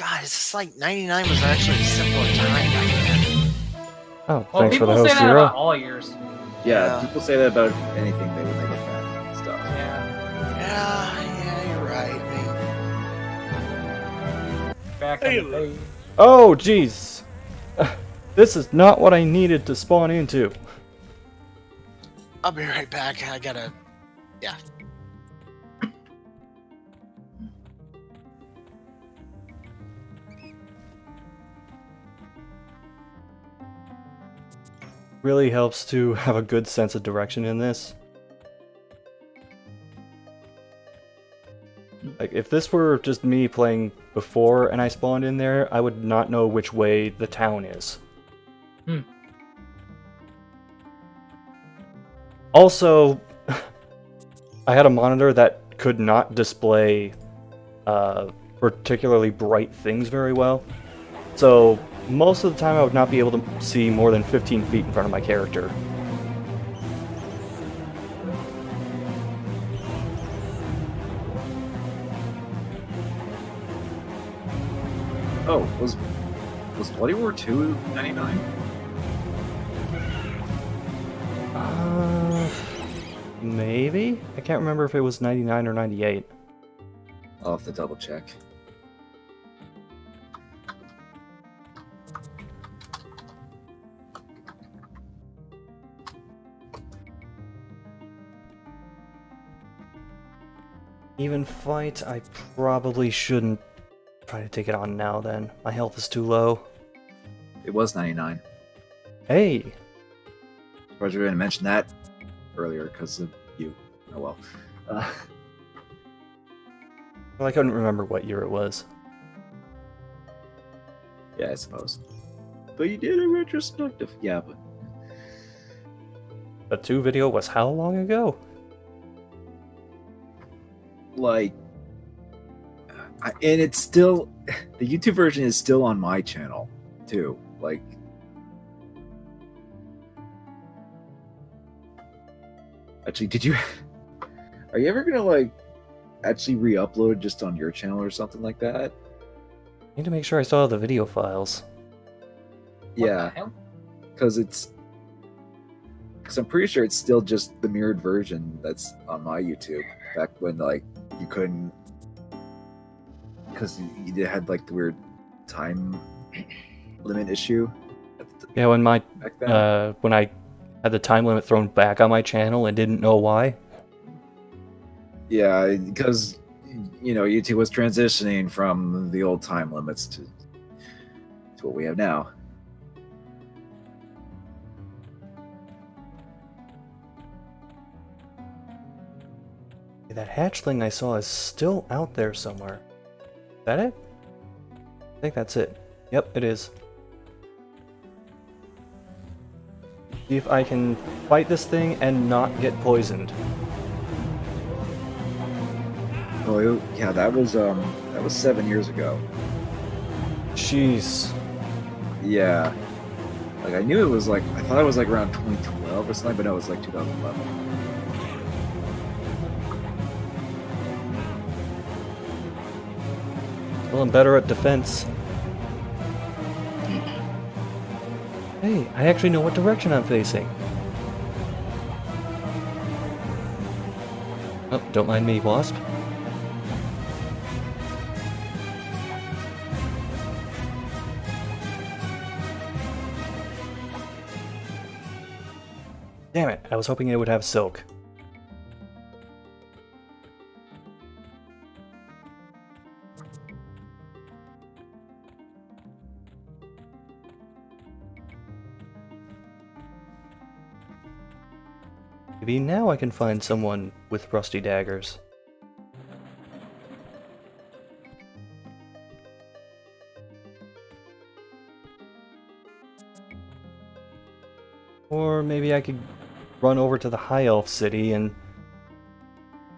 God, it's just like 99 was actually a simpler time back then. Oh, Well, thanks for the people say host, that about Zero. all years. Yeah, people say that about anything when they look at stuff. Yeah, you're right. Back in the day. Oh, jeez. This is not what I needed to spawn into. I'll be right back. I gotta. Yeah. Really helps to have a good sense of direction in this. Like, if this were just me playing before and I spawned in there, I would not know which way the town is. Also, I had a monitor that could not display particularly bright things very well. So, most of the time I would not be able to see more than 15 feet in front of my character. Oh, was Bloody War 2 99? Maybe? I can't remember if it was 99 or 98. I'll have to double check. Even fight, I probably shouldn't try to take it on now then. My health is too low. It was 99. Hey! Surprised we didn't mention that earlier because of you. Oh well. Well, I couldn't remember what year it was. Yeah, I suppose. But you did a retrospective. Yeah, but The 2 video was how long ago? like, and it's still the YouTube version is still on my channel too. Like, actually, are you ever gonna like actually re-upload just on your channel or something like that? I need to make sure I still have the video files. Yeah, because I'm pretty sure it's still just the mirrored version that's on my YouTube. Back when like you couldn't, because you had like the weird time limit issue. Yeah, when back then. when I had the time limit thrown back on my channel and didn't know why. Yeah, because YouTube was transitioning from the old time limits to what we have now. That hatchling I saw is still out there somewhere. Is that it? I think that's it. Yep, it is. See if I can fight this thing and not get poisoned. Oh yeah, that was 7 years ago. Jeez. Yeah, like I knew it was like I thought it was like around 2012 or something, but no, it was like 2011. Well, I'm better at defense. Hey, I actually know what direction I'm facing. Oh, don't mind me, Wasp. Damn it, I was hoping it would have silk. Maybe now I can find someone with rusty daggers. Or maybe I could run over to the High Elf city and...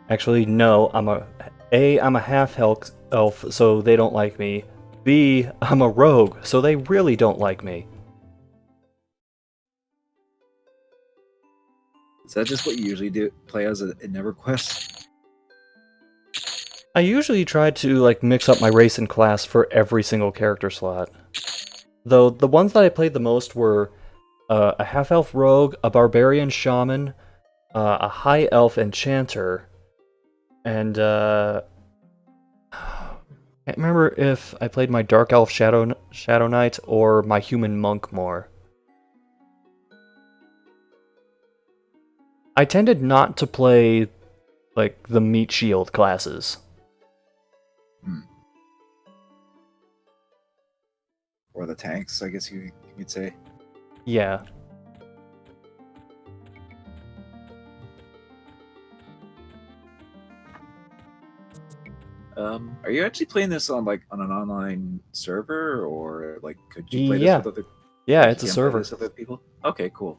Actually, no, I'm a half-elf, so they don't like me. B, I'm a rogue, so they really don't like me. Is that just what you usually do? Play as in EverQuest? I usually try to like mix up my race and class for every single character slot. Though the ones that I played the most were a half-elf rogue, a barbarian shaman, a high elf enchanter, and can't remember if I played my dark elf shadow knight or my human monk more. I tended not to play like the meat shield classes. Or the tanks, I guess you'd say. Yeah. Are you actually playing this on an online server, or like could you play this Yeah. with other? Yeah, like, it's a you can play server. this with other people. Okay, cool.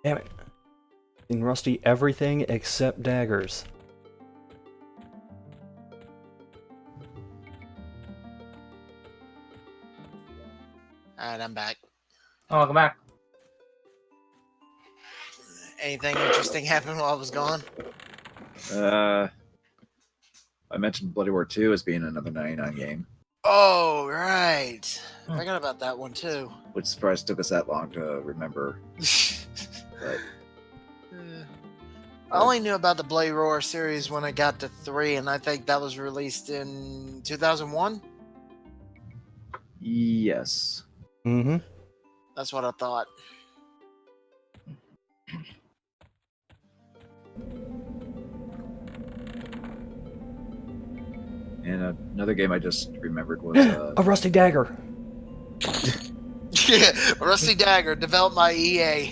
Damn it. In Rusty everything except daggers. Alright, I'm back. Oh, welcome back. Anything interesting happened while I was gone? I mentioned Bloody War 2 as being another 99 game, Oh, right. I forgot about that one too. which surprised took us that long to remember. But I only knew about the Blade Roar series when I got to 3, and I think that was released in 2001. yes, Mm-hmm. That's what I thought. and another game I just remembered was A rusty dagger! Yeah, Rusty Dagger, developed by EA.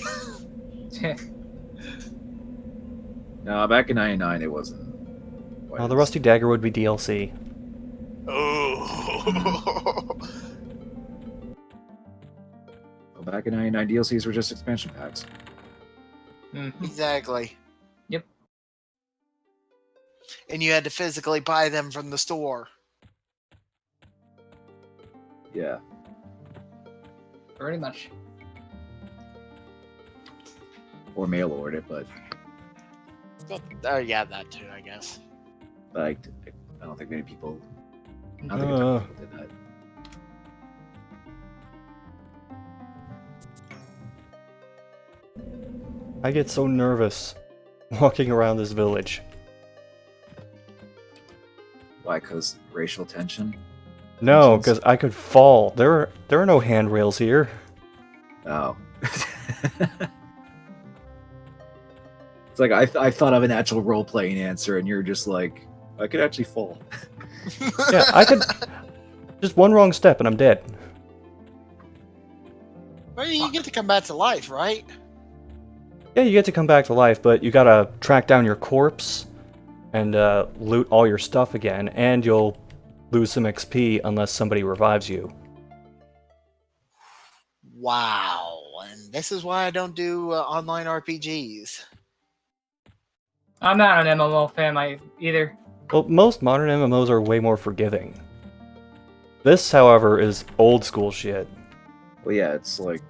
no, back in '99 it wasn't. Oh, the rusty dagger would be DLC. Oh. Well, back in '99, DLCs were just expansion packs. Exactly. Yep. And you had to physically buy them from the store. Yeah, Pretty much. or mail order it, but Oh, yeah, that too, I guess. I don't think many people. I don't think a ton of people did that. I get so nervous walking around this village. Why? Because racial tension. No, Tensions? because I could fall. There are no handrails here. Oh. It's like I thought of an actual role playing answer, and you're just like, I could actually fall. Yeah, I could. Just one wrong step and I'm dead. Well, you get to come back to life, right? Yeah, you get to come back to life, but you gotta track down your corpse and loot all your stuff again, and you'll lose some XP unless somebody revives you. Wow. And this is why I don't do online RPGs. I'm not an MMO fan either. Well, most modern MMOs are way more forgiving. This, however, is old school shit. Well, yeah, it's like,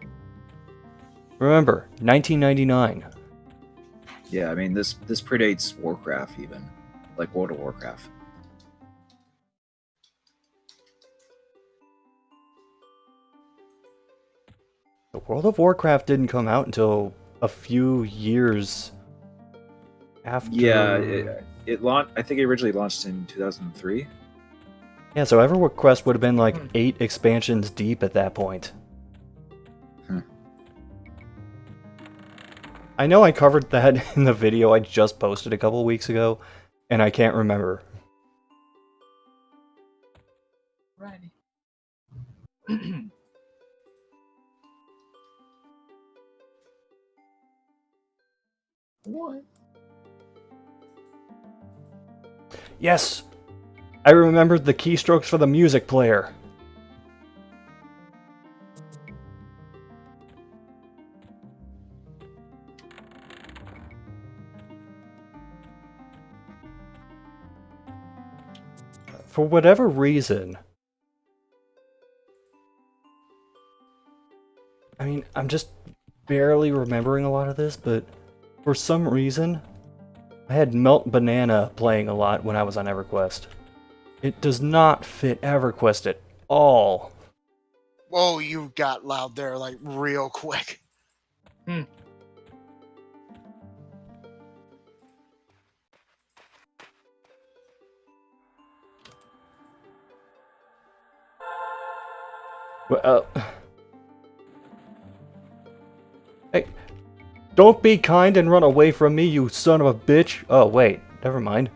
Remember, 1999. yeah, I mean this predates Warcraft even, like World of Warcraft. The World of Warcraft didn't come out until a few years after. Yeah, it launched. I think it originally launched in 2003. Yeah, so EverQuest would have been like 8 expansions deep at that point. I know I covered that in the video I just posted a couple weeks ago, and I can't remember. Righty. What? Yes! I remembered the keystrokes for the music player. for whatever reason, I mean, I'm just barely remembering a lot of this, but for some reason, I had Melt Banana playing a lot when I was on EverQuest. It does not fit EverQuest at all. Whoa, you got loud there, like, real quick. Hmm. Well, hey, don't be kind and run away from me, you son of a bitch. Oh, wait, never mind.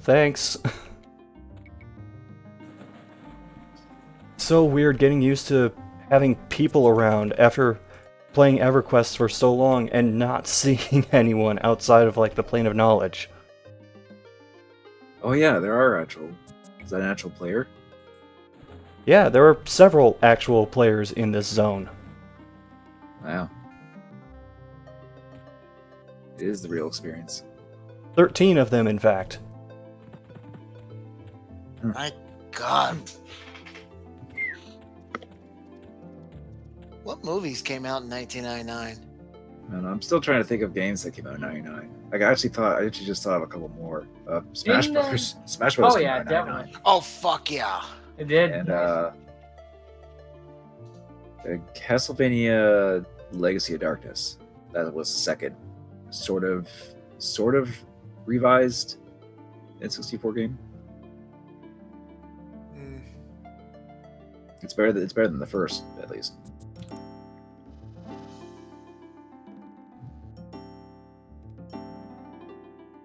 Thanks. So weird getting used to having people around after playing EverQuest for so long and not seeing anyone outside of, like, the plane of knowledge. Oh yeah, there are actual. Is that an actual player? Yeah, there are several actual players in this zone. Wow. It is the real experience. 13 of them, in fact. My God. What movies came out in 1999? And I'm still trying to think of games that came out in '99. Like I actually just thought of a couple more. Smash Didn't, Brothers. Smash Brothers Oh came yeah, out in '99. definitely. Oh, fuck yeah. It did. And Castlevania Legacy of Darkness. That was second. Sort of revised N64 game. Mm. It's better than the first, at least.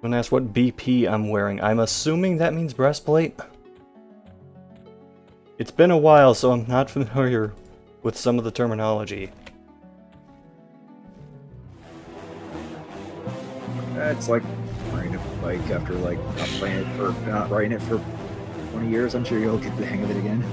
When asked what BP I'm wearing, I'm assuming that means breastplate. It's been a while, so I'm not familiar with some of the terminology. It's like riding a bike after like not riding it for 20 years. I'm sure you'll get the hang of it again.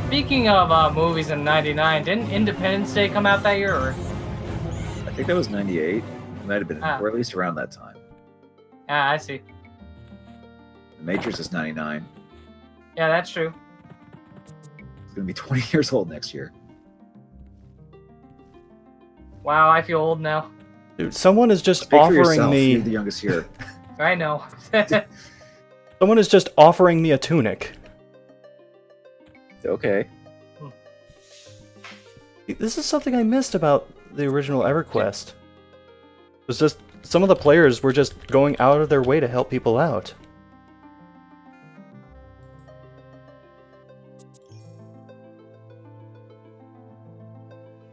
Speaking of movies in '99, didn't Independence Day come out that year? Or? I think that was '98. It might have been, or at least around that time. Ah, I see. The Matrix is '99. Yeah, that's true. It's gonna be 20 years old next year. Wow, I feel old now. Dude, someone is just Speak for offering yourself, me. You're the youngest here. I know. Someone is just offering me a tunic. Okay. This is something I missed about the original EverQuest. It was just some of the players were just going out of their way to help people out.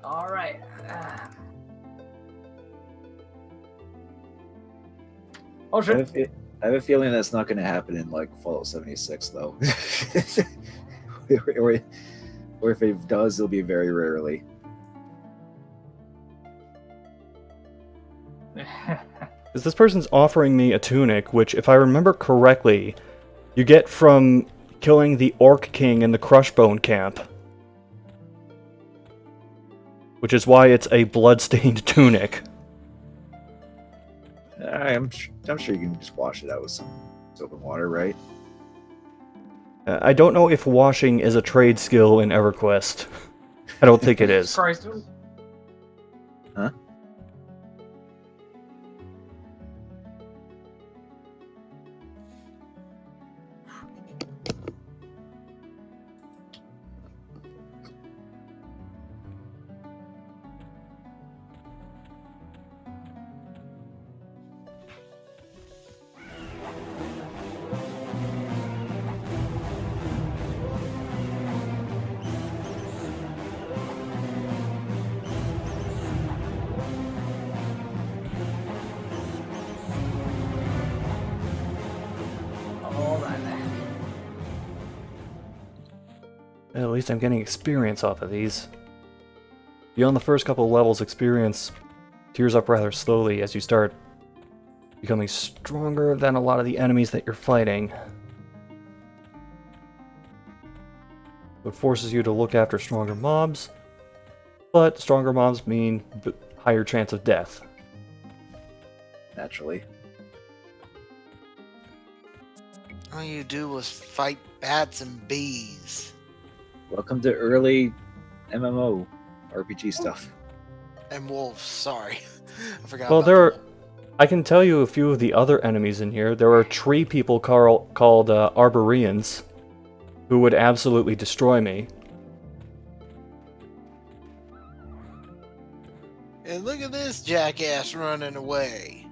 All right. Oh, I sure. have a feeling that's not going to happen in like Fallout 76, though. or if it does, it'll be very rarely. Because this person's offering me a tunic, which, if I remember correctly, you get from killing the Orc King in the Crushbone camp. Which is why it's a blood-stained tunic. I'm sure you can just wash it out with some soap and water, right? I don't know if washing is a trade skill in EverQuest. I don't think it is. Christ. Huh? All right. At least I'm getting experience off of these. Beyond the first couple of levels, experience tears up rather slowly as you start becoming stronger than a lot of the enemies that you're fighting. It forces you to look after stronger mobs, but stronger mobs mean higher chance of death. Naturally. All you do was fight bats and bees. Welcome to early MMO RPG stuff. And wolves, sorry. I forgot Well, about there the are, wolf. I can tell you a few of the other enemies in here. There are tree people called Arboreans, who would absolutely destroy me. And look at this jackass running away.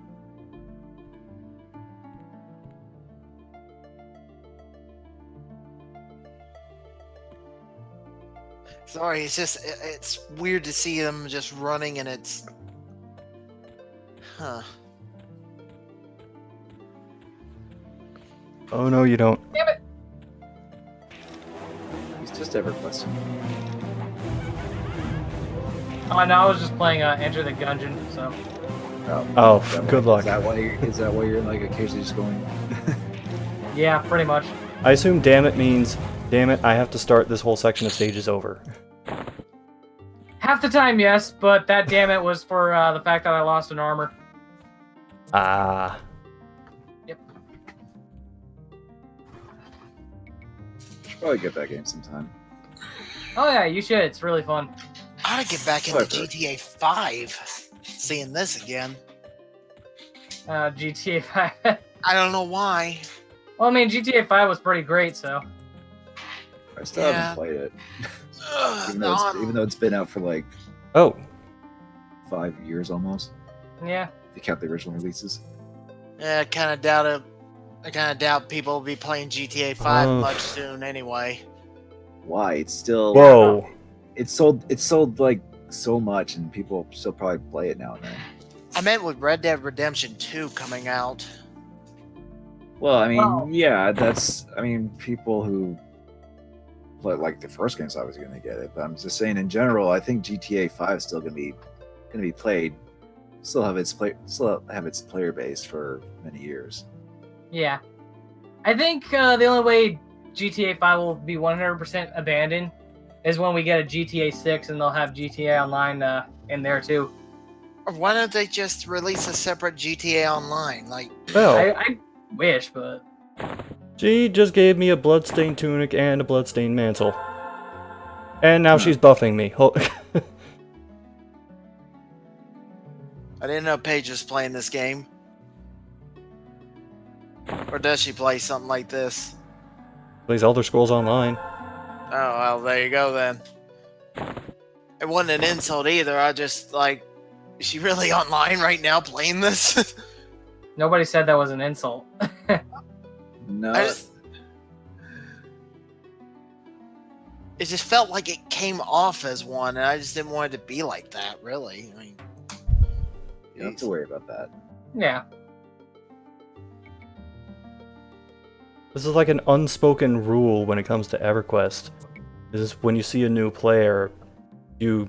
Sorry, it's weird to see them just running and it's... Huh. Oh no, you don't. Damn it! He's just EverQuest. Oh no, I was just playing Enter the Gungeon, so. Oh, Is that good why- luck. Is that why you're like occasionally just going? Yeah, pretty much. I assume damn it means, damn it, I have to start this whole section of stages over. Half the time, yes, but that damn it was for the fact that I lost an armor. Ah. Should probably get that game sometime. Oh yeah, you should. It's really fun. I ought to get back into Whatever. GTA 5. Seeing this again. GTA 5. I don't know why. Well, I mean, GTA 5 was pretty great, so. I still haven't played it, Ugh, even no, though, I'm- even though it's been out for like Oh. 5 years almost. Yeah. If you count the original releases. Yeah, I kind of doubt it. I kind of doubt people will be playing GTA 5 Oh. much soon anyway. Why? It's still Whoa. It's sold like so much, and people still probably play it now and then. I meant with Red Dead Redemption 2 coming out. Well, I mean, Well- yeah, that's. I mean, people who play like the first games, I was going to get it, but I'm just saying in general. I think GTA 5 is still going to be played. Still have its player base for many years. Yeah. I think the only way GTA 5 will be 100% abandoned is when we get a GTA 6 and they'll have GTA Online in there too. Or why don't they just release a separate GTA Online? Like, Well, I wish, but she just gave me a bloodstained tunic and a bloodstained mantle. And now she's buffing me. I didn't know Paige was playing this game. Or does she play something like this? Plays Elder Scrolls Online. Oh, well, there you go then. It wasn't an insult either. I just, like, is she really online right now playing this? nobody said that was an insult. No, I just, it just felt like it came off as one, and I just didn't want it to be like that, really. I mean, you don't have to worry about that. Yeah. This is like an unspoken rule when it comes to EverQuest. Is when you see a new player, you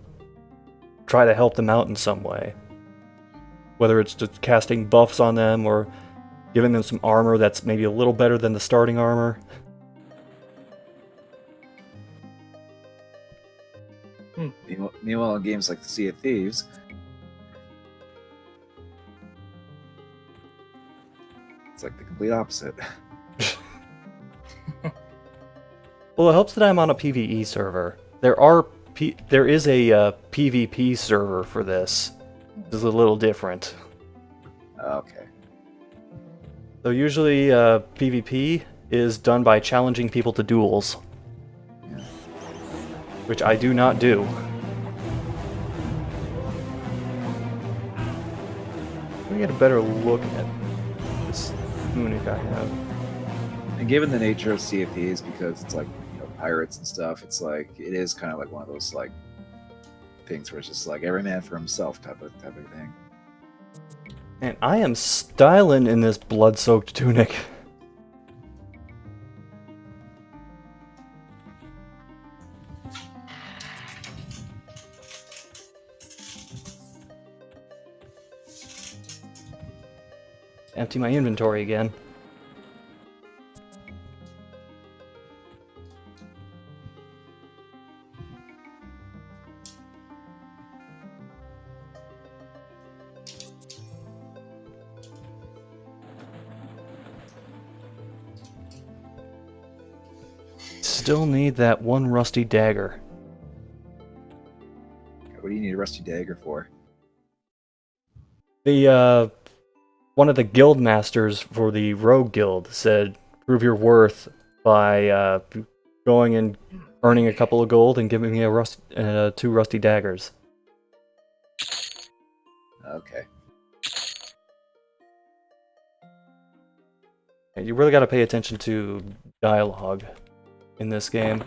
try to help them out in some way. Whether it's just casting buffs on them or giving them some armor that's maybe a little better than the starting armor. Meanwhile, in games like the Sea of Thieves, it's like the complete opposite. Well, it helps that I'm on a PvE server. There is a PvP server for this. This is a little different. Okay. So usually PvP is done by challenging people to duels. Yeah. Which I do not do. Let me get a better look at this tunic I have. And given the nature of Sea of Thieves, because it's like, you know, pirates and stuff, it's like it is kind of like one of those like things where it's just like every man for himself type of thing. And I am styling in this blood-soaked tunic. Empty my inventory again. still need that one rusty dagger. What do you need a rusty dagger for? The one of the guild masters for the rogue guild said, "Prove your worth by going and earning a couple of gold and giving me a 2 rusty daggers." Okay. You really got to pay attention to dialogue in this game.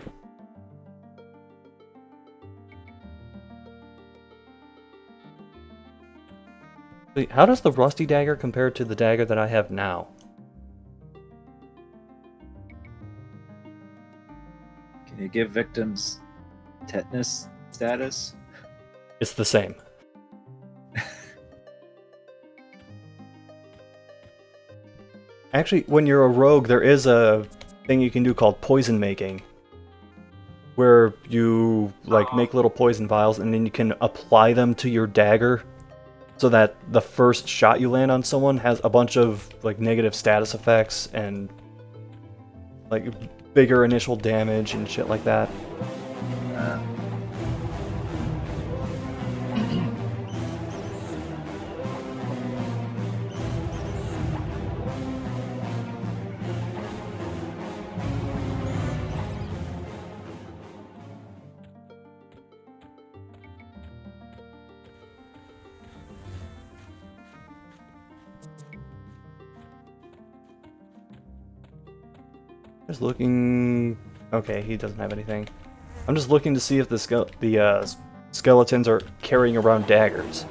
How does the rusty dagger compare to the dagger that I have now? Can you give victims tetanus status? It's the same. Actually, when you're a rogue, there is a thing you can do called poison making, where you make little poison vials and then you can apply them to your dagger so that the first shot you land on someone has a bunch of negative status effects and bigger initial damage and shit like that. Just looking. Okay, he doesn't have anything. I'm just looking to see if the skeletons are carrying around daggers,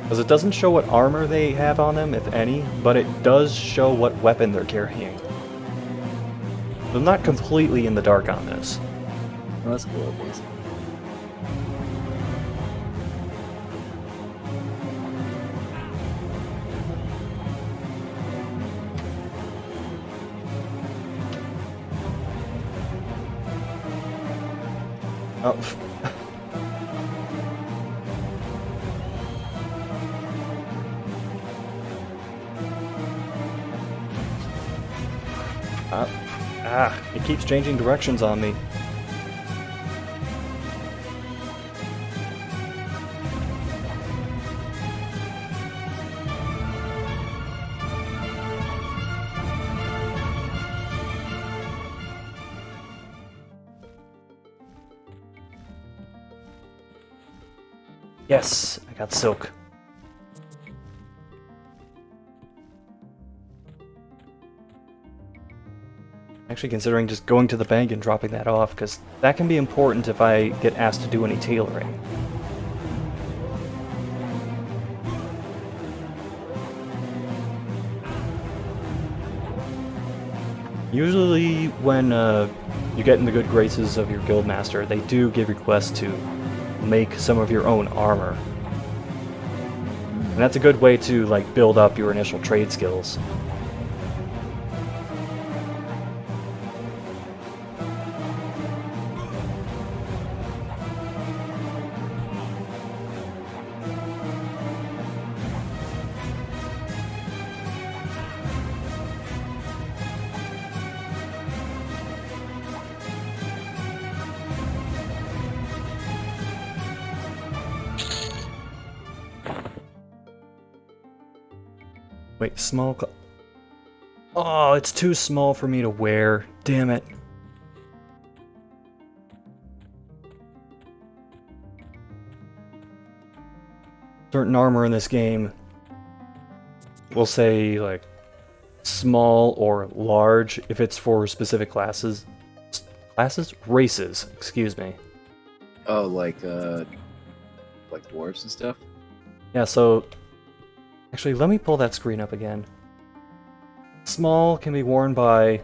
because it doesn't show what armor they have on them, if any, but it does show what weapon they're carrying. So I'm not completely in the dark on this. Well, that's cool, at least. Oh. It keeps changing directions on me. Yes, I got silk. Actually considering just going to the bank and dropping that off, because that can be important if I get asked to do any tailoring. Usually when you get in the good graces of your guildmaster, they do give requests to make some of your own armor. And that's a good way to build up your initial trade skills. Wait, small Oh, it's too small for me to wear. Damn it. Certain armor in this game will say, small or large if it's for specific classes. Races, excuse me. Oh, like dwarves and stuff? Yeah, so actually, let me pull that screen up again. Small can be worn by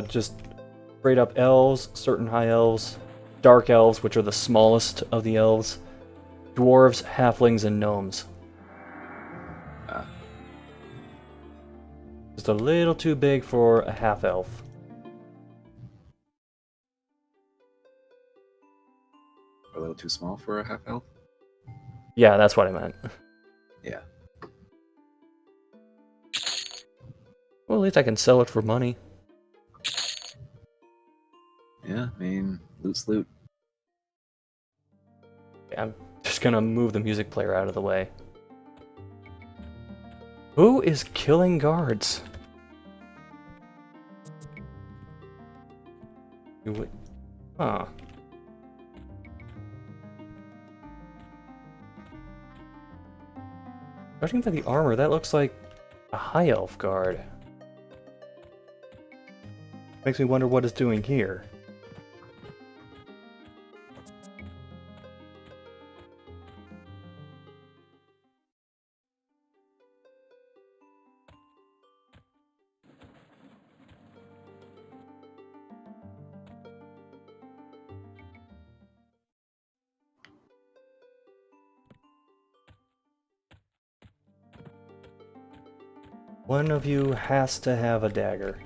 just straight up elves, certain high elves, dark elves, which are the smallest of the elves, dwarves, halflings, and gnomes. Just a little too big for a half elf. A little too small for a half elf? Yeah, that's what I meant. Yeah. Well, at least I can sell it for money. Sloot. I'm just gonna move the music player out of the way. Who is killing guards? Huh. Judging by the armor, that looks like a high elf guard. Makes me wonder what it's doing here. One of you has to have a dagger.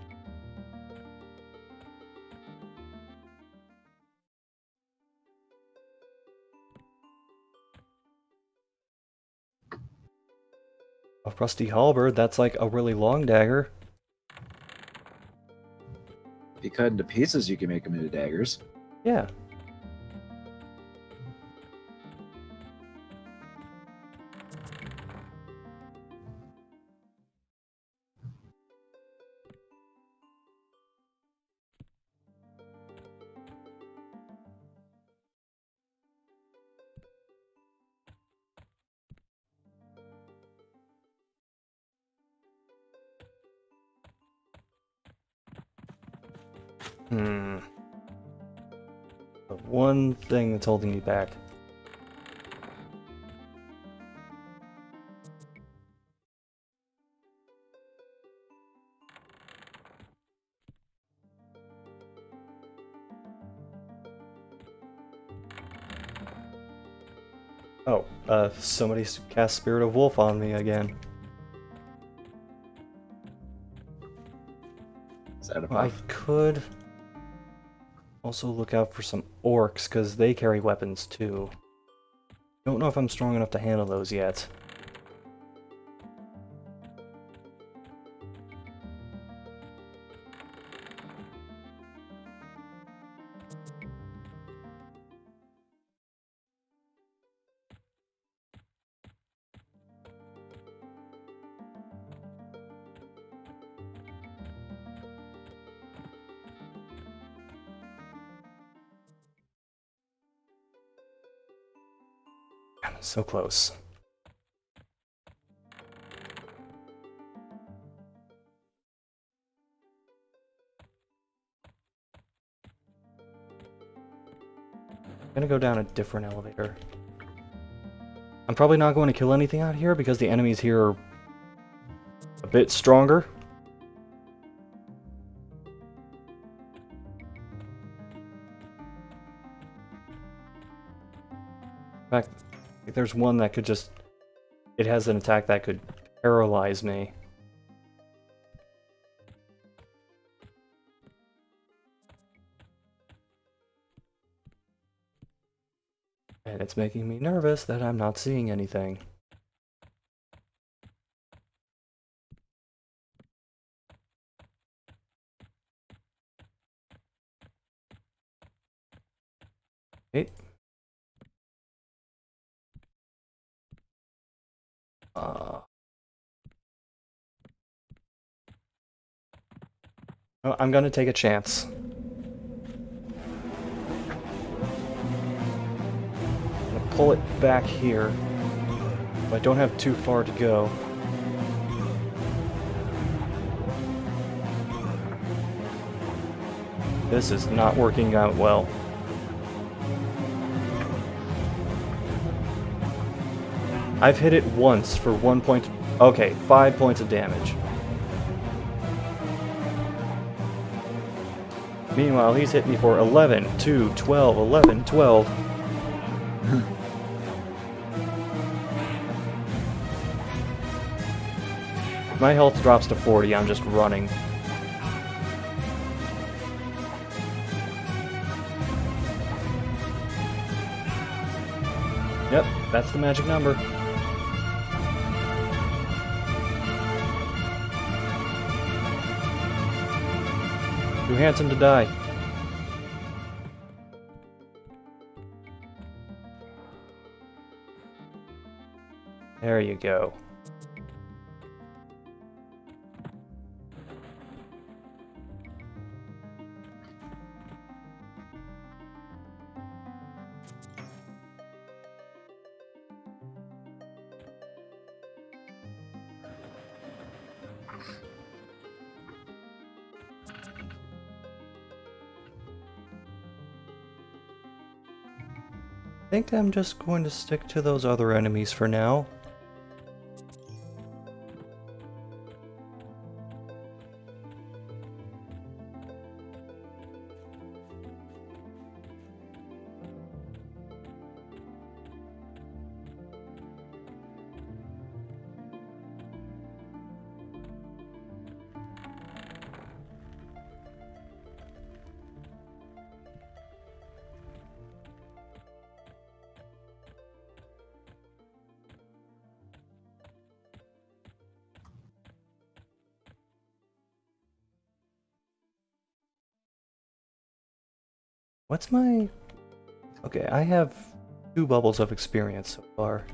A rusty halberd, that's like a really long dagger. If you cut into pieces, you can make them into daggers. Yeah. The one thing that's holding me back. Oh, somebody cast Spirit of Wolf on me again. Is that a I buff? could also look out for some orcs, because they carry weapons too. Don't know if I'm strong enough to handle those yet. So close. I'm gonna go down a different elevator. I'm probably not going to kill anything out here because the enemies here are a bit stronger. In fact, there's one that could just... It has an attack that could paralyze me. And it's making me nervous that I'm not seeing anything. Hey. Oh, I'm gonna take a chance. I'm gonna pull it back here. But I don't have too far to go. This is not working out well. I've hit it once for 1 point. Okay, 5 points of damage. Meanwhile, he's hit me for 11, 2, 12, 11, 12. My health drops to 40, I'm just running. Yep, that's the magic number. Too handsome to die. There you go. I think I'm just going to stick to those other enemies for now. What's my... Okay, I have 2 bubbles of experience so far.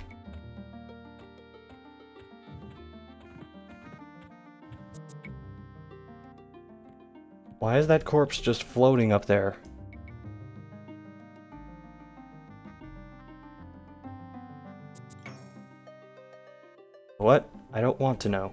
Why is that corpse just floating up there? What? I don't want to know.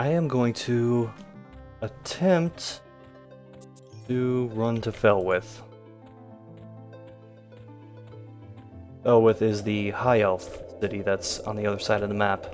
I am going to attempt to run to Felwith. Felwith is the High Elf city that's on the other side of the map.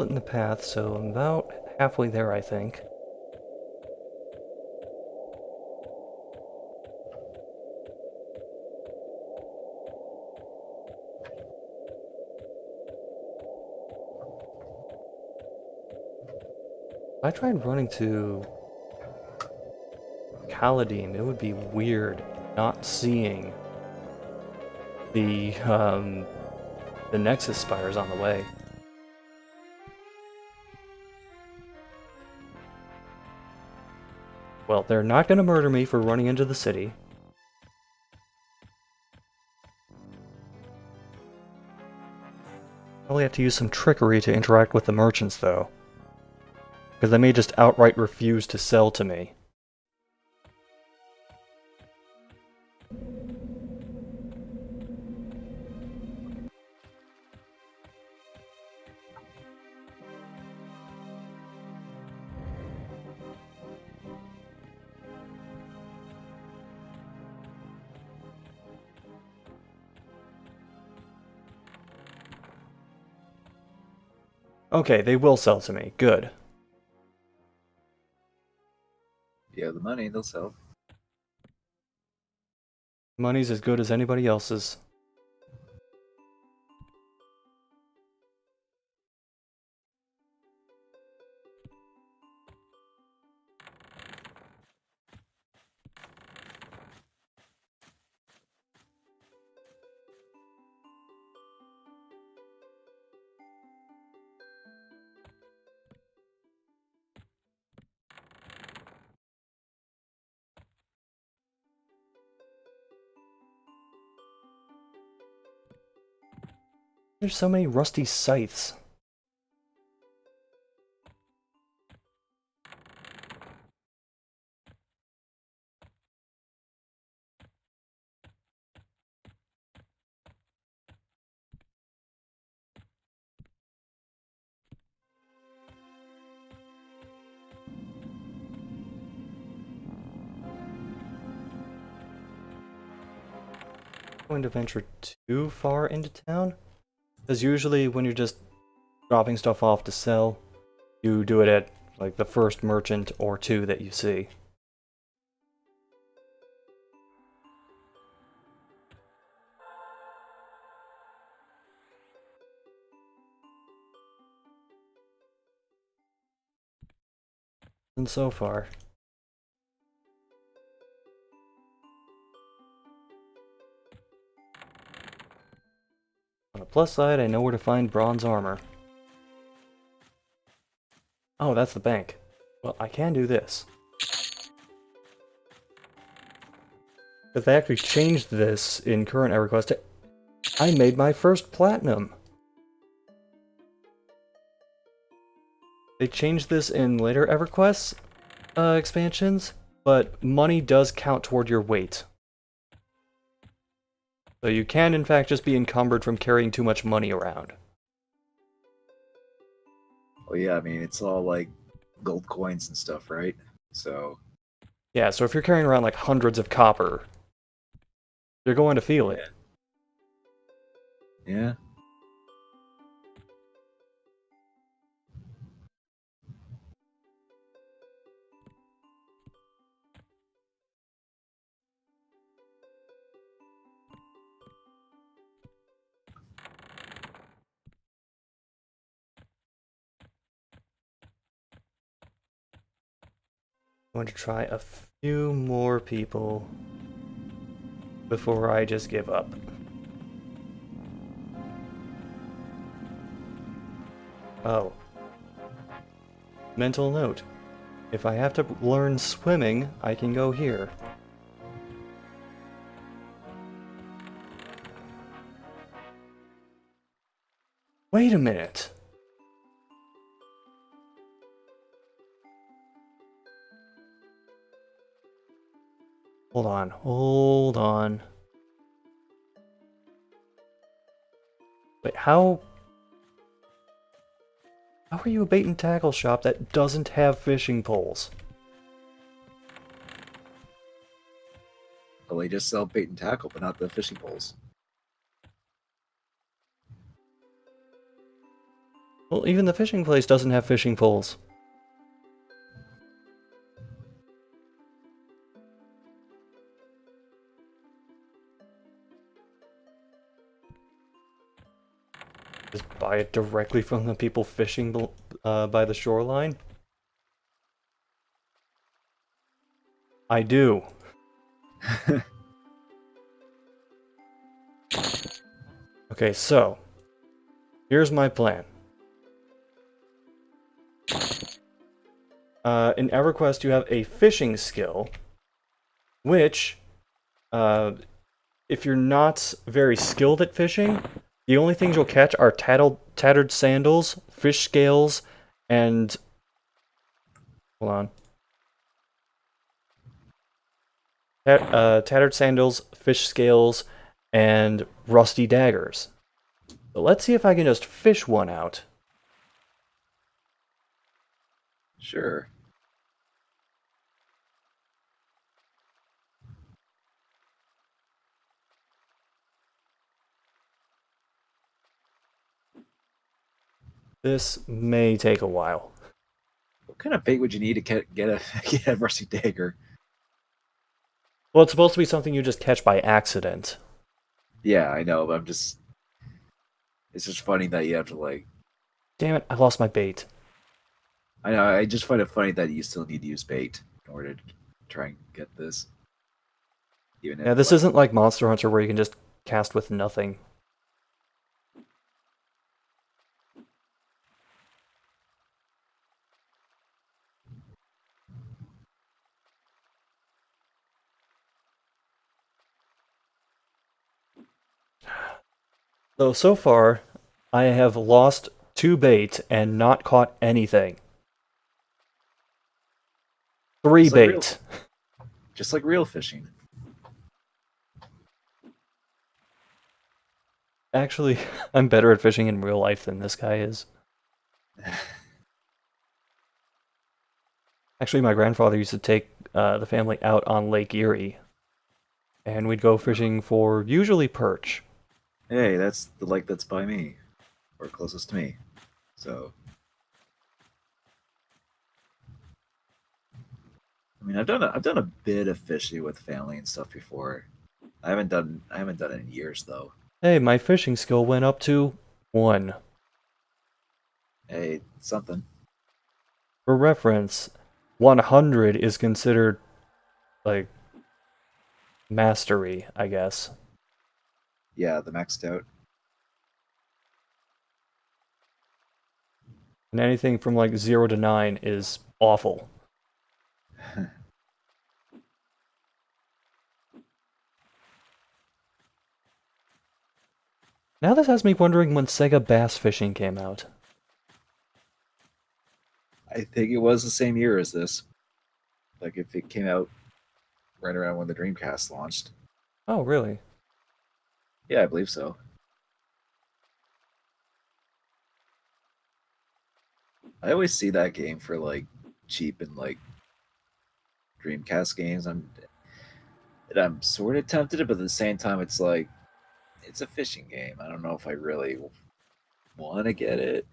In the path, so I'm about halfway there, I think. If I tried running to Kaladin, it would be weird not seeing the Nexus Spires on the way. Well, they're not going to murder me for running into the city. Probably have to use some trickery to interact with the merchants, though. Because they may just outright refuse to sell to me. Okay, they will sell to me. Good. Yeah, the money, they'll sell. Money's as good as anybody else's. There's so many rusty scythes. Going to venture too far into town? Because usually when you're just dropping stuff off to sell, you do it at like the first merchant or two that you see. And so far. On the plus side, I know where to find bronze armor. Oh, that's the bank. Well, I can do this. If they actually changed this in current EverQuest, I made my first platinum. They changed this in later EverQuest expansions, but money does count toward your weight. So you can, in fact, just be encumbered from carrying too much money around. Well, yeah, I mean, it's all like gold coins and stuff, right? So, Yeah, so if you're carrying around like hundreds of copper, you're going to feel it. yeah. I'm going to try a few more people before I just give up. Oh. Mental note. If I have to learn swimming, I can go here. Wait a minute. Hold on, hold on. Wait, how are you a bait and tackle shop that doesn't have fishing poles? Well, they just sell bait and tackle, but not the fishing poles. Well, even the fishing place doesn't have fishing poles. Just buy it directly from the people fishing by the shoreline? I do. Okay, so here's my plan. In EverQuest, you have a fishing skill, which, if you're not very skilled at fishing, the only things you'll catch are tattered sandals, fish scales, and... Hold on. Tattered sandals, fish scales, and rusty daggers. So let's see if I can just fish one out. Sure. This may take a while. What kind of bait would you need to get a rusty dagger? Well, it's supposed to be something you just catch by accident. Yeah, I know, but it's just funny that you have to like. Damn it, I lost my bait. I know. I just find it funny that you still need to use bait in order to try and get this. Even Yeah, if, this like, isn't like Monster Hunter where you can just cast with nothing. So far, I have lost 2 bait and not caught anything. 3 It's like real- bait. Just like real fishing. Actually, I'm better at fishing in real life than this guy is. Actually, my grandfather used to take the family out on Lake Erie, and we'd go fishing for usually perch. Hey, that's the lake that's by me, or closest to me. So, I mean, I've done a bit of fishing with family and stuff before. I haven't done it in years though. Hey, my fishing skill went up to 1. Hey, something. For reference, 100 is considered, like, mastery, I guess. Yeah, the maxed out. And anything from, like, 0 to 9 is awful. Now this has me wondering when Sega Bass Fishing came out. I think it was the same year as this. Like if it came out right around when the Dreamcast launched. Oh, really? Yeah, I believe so. I always see that game for like cheap and like Dreamcast games. I'm sort of tempted, but at the same time, it's like it's a fishing game. I don't know if I really want to get it.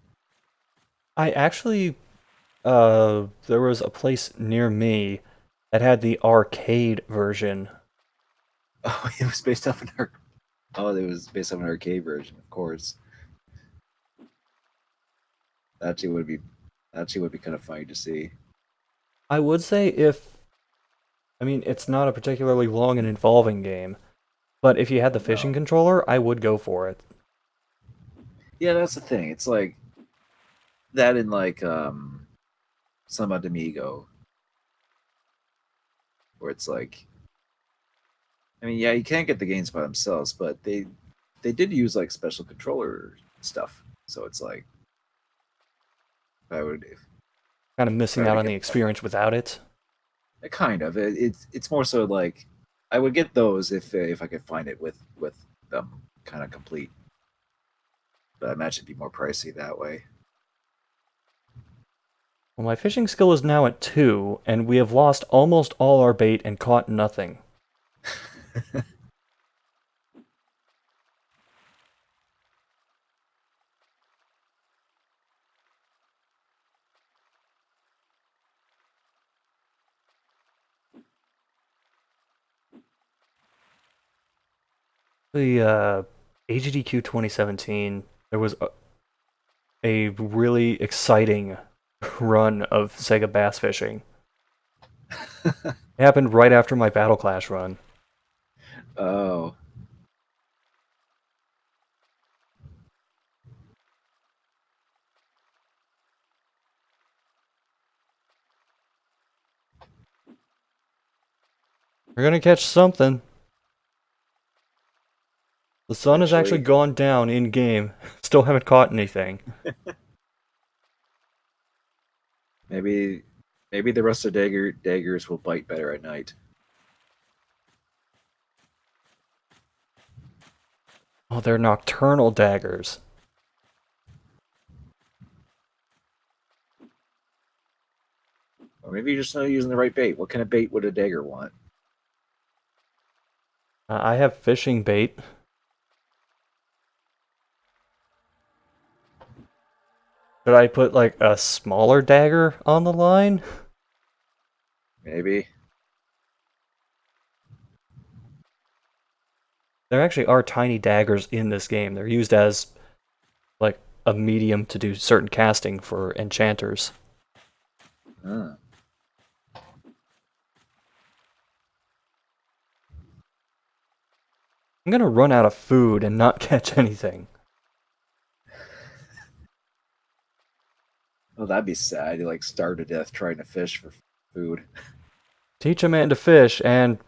I actually, there was a place near me that had the arcade version. Oh, it was based off an it was based off an arcade version, of course. That actually would be kind of funny to see. I would say I mean, it's not a particularly long and involving game, but if you had the fishing No. controller, I would go for it. Yeah, that's the thing. It's like that in like Sama Domingo, where it's like, I mean, yeah, you can't get the games by themselves, but they did use like special controller stuff. So it's like, if I would, Kind of missing Try out to on the get experience without it. kind of it's more so like I would get those if I could find it with them kind of complete. But I imagine it'd be more pricey that way. Well, my fishing skill is now at 2, and we have lost almost all our bait and caught nothing. The AGDQ 2017, there was a really exciting run of Sega Bass Fishing. It happened right after my Battle Clash run. Oh, We're gonna catch something. The sun has actually Actually- gone down in game. Still haven't caught anything. maybe the rusted daggers will bite better at night. Oh, they're nocturnal daggers. Or maybe you're just not using the right bait. What kind of bait would a dagger want? I have fishing bait. Should I put like a smaller dagger on the line? Maybe. There actually are tiny daggers in this game. They're used as like a medium to do certain casting for enchanters. Huh. I'm gonna run out of food and not catch anything. Oh, that'd be sad. You like starve to death trying to fish for food. Teach a man to fish and,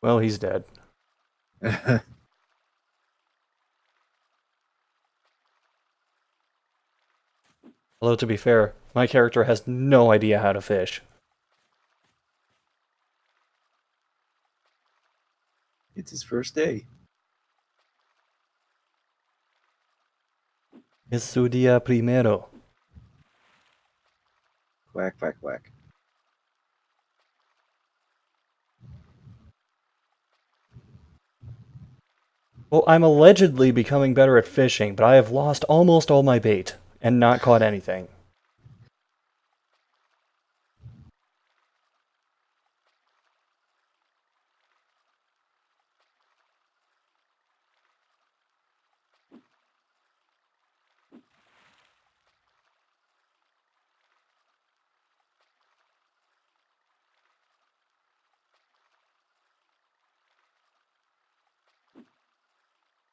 well, he's dead. Although, to be fair, my character has no idea how to fish. It's his first day. Es su día primero. Whack, whack, whack. Well, I'm allegedly becoming better at fishing, but I have lost almost all my bait and not caught anything.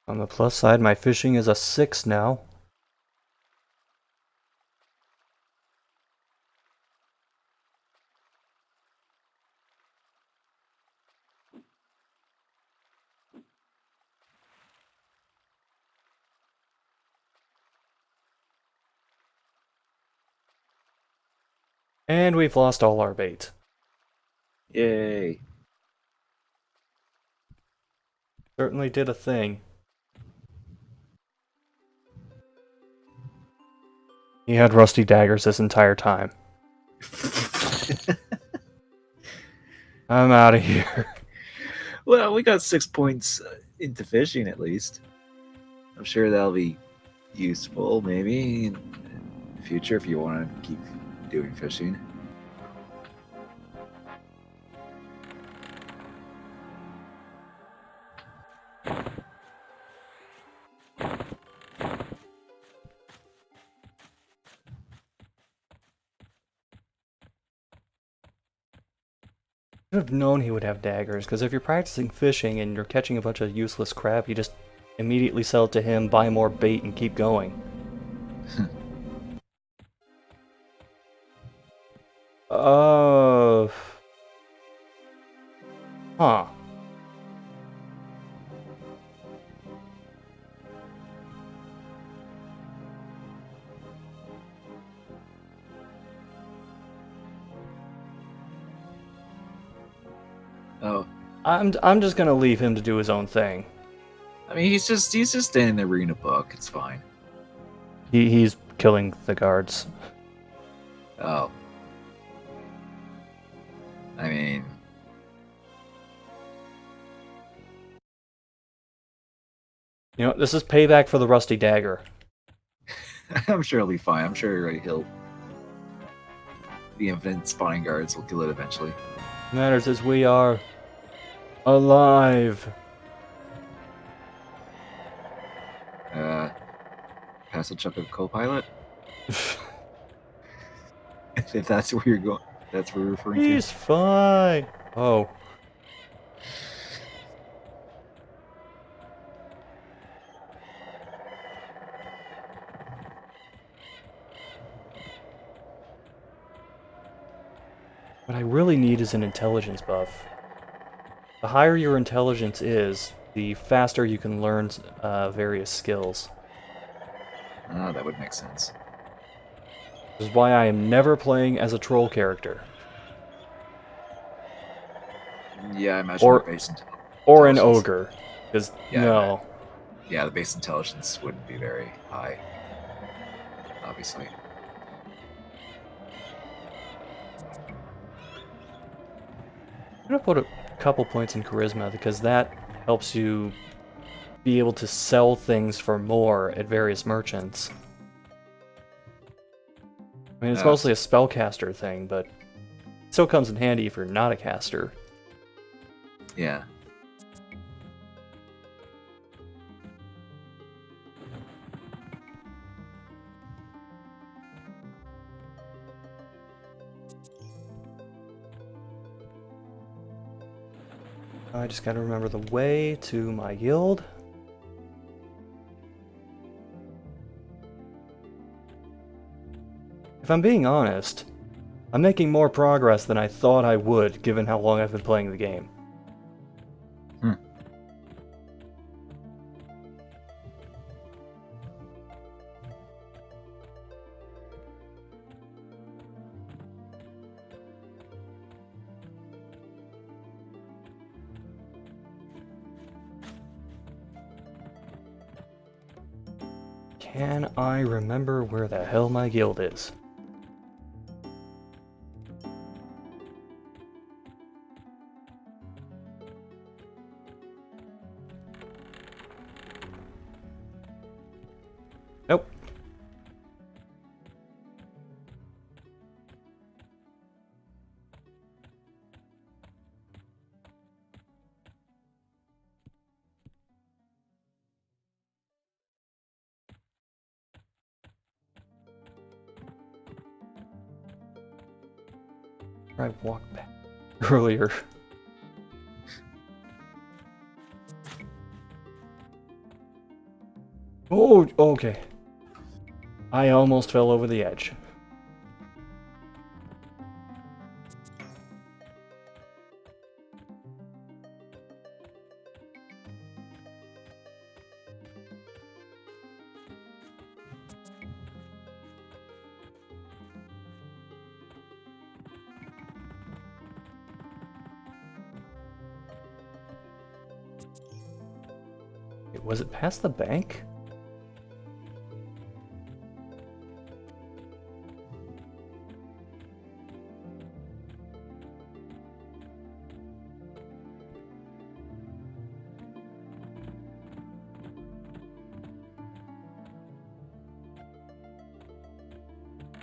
On the plus side, my fishing is a 6 now. And we've lost all our bait. Yay. Certainly did a thing. He had rusty daggers this entire time. I'm out of here. Well, we got 6 points into fishing at least. I'm sure that'll be useful maybe in the future if you want to keep doing fishing. I should have known he would have daggers, because if you're practicing fishing and you're catching a bunch of useless crap, you just immediately sell it to him, buy more bait, and keep going. Huh. Oh, I'm just gonna leave him to do his own thing. I mean, he's just standing there reading a book. It's fine. He's killing the guards. Oh, I mean, You know, this is payback for the rusty dagger. I'm sure he'll be fine. I'm sure he'll. The infinite spawning guards will kill it eventually. Matters is we are alive. Pass a chuck of co-pilot. If that's where you're going, that's where you're referring to. He's fine. Oh. What I really need is an intelligence buff. The higher your intelligence is, the faster you can learn various skills. Ah, that would make sense. This is why I am never playing as a troll character. Yeah, I imagine Or- the base Or an intelligence- ogre. Because, Yeah, no. Yeah, the base intelligence wouldn't be very high. Obviously. I'm gonna put a couple points in charisma, because that helps you be able to sell things for more at various merchants. I mean, it's mostly a spellcaster thing, but it still comes in handy if you're not a caster. Yeah. I just gotta remember the way to my guild. If I'm being honest, I'm making more progress than I thought I would, given how long I've been playing the game. Can I remember where the hell my guild is? Nope. I walked back earlier. Oh, okay. I almost fell over the edge. Wait, was it past the bank?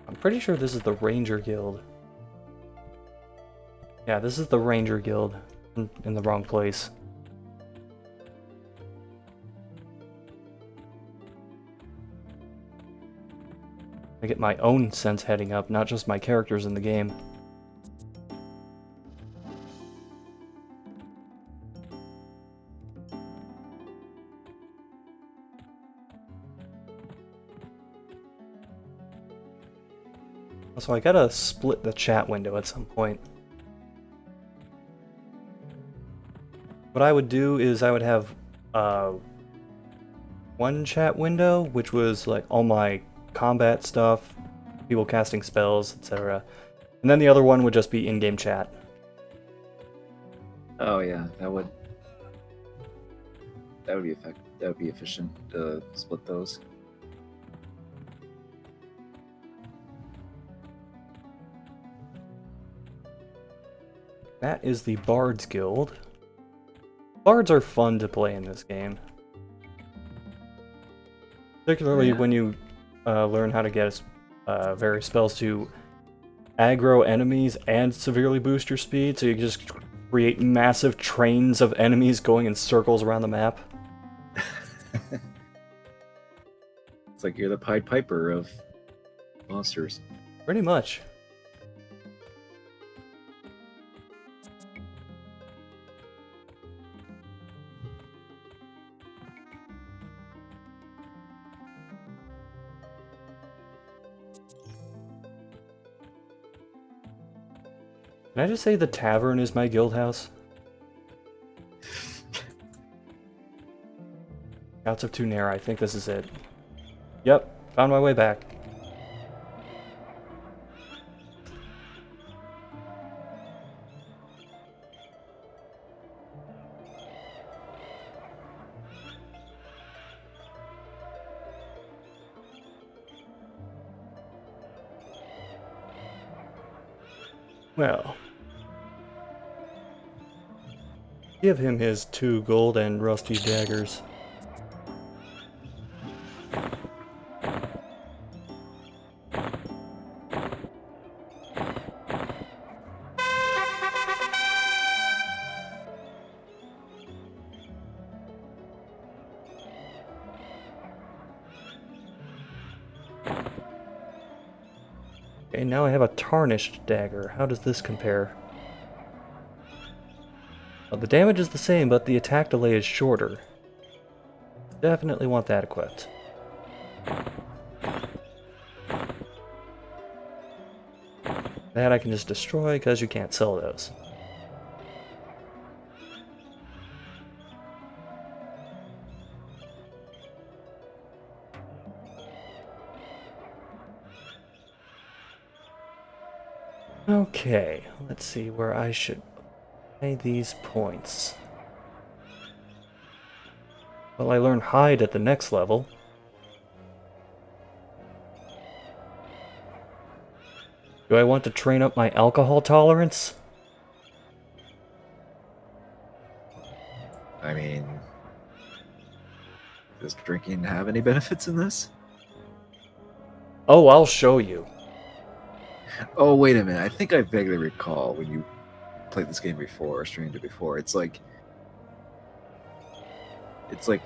I'm pretty sure this is the Ranger Guild. Yeah, this is the Ranger Guild. In the wrong place. I get my own sense heading up, not just my characters in the game. So I gotta split the chat window at some point. What I would do is I would have one chat window, which was like all my combat stuff, people casting spells, etc. And then the other one would just be in-game chat. Oh yeah, that would be efficient to split those. That is the Bards Guild. Bards are fun to play in this game. Particularly when you learn how to get various spells to aggro enemies and severely boost your speed, so you just create massive trains of enemies going in circles around the map. It's like you're the Pied Piper of monsters. Pretty much. Can I just say the tavern is my guild house? Scouts of Tunera, I think this is it. Yep, found my way back. Well, give him his 2 gold and rusty daggers. Okay, now I have a tarnished dagger. How does this compare? Well, the damage is the same, but the attack delay is shorter. Definitely want that equipped. That I can just destroy because you can't sell those. Okay, let's see where I should play these points. Well, I learn hide at the next level. Do I want to train up my alcohol tolerance? I mean, does drinking have any benefits in this? Oh, I'll show you. Oh, wait a minute. I think I vaguely recall when you played this game before or streamed it before. It's like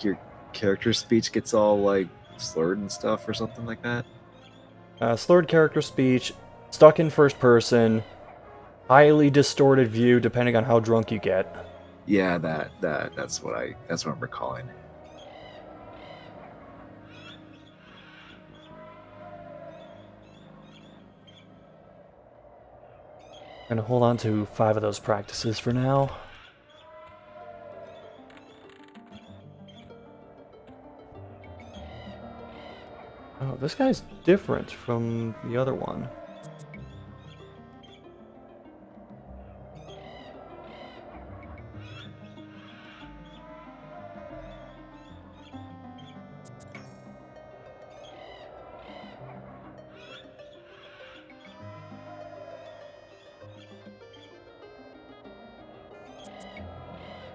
your character speech gets all like slurred and stuff or something like that. Slurred character speech, stuck in first person, highly distorted view depending on how drunk you get. Yeah, that's what I'm recalling. I'm gonna hold on to 5 of those practices for now. Oh, this guy's different from the other one.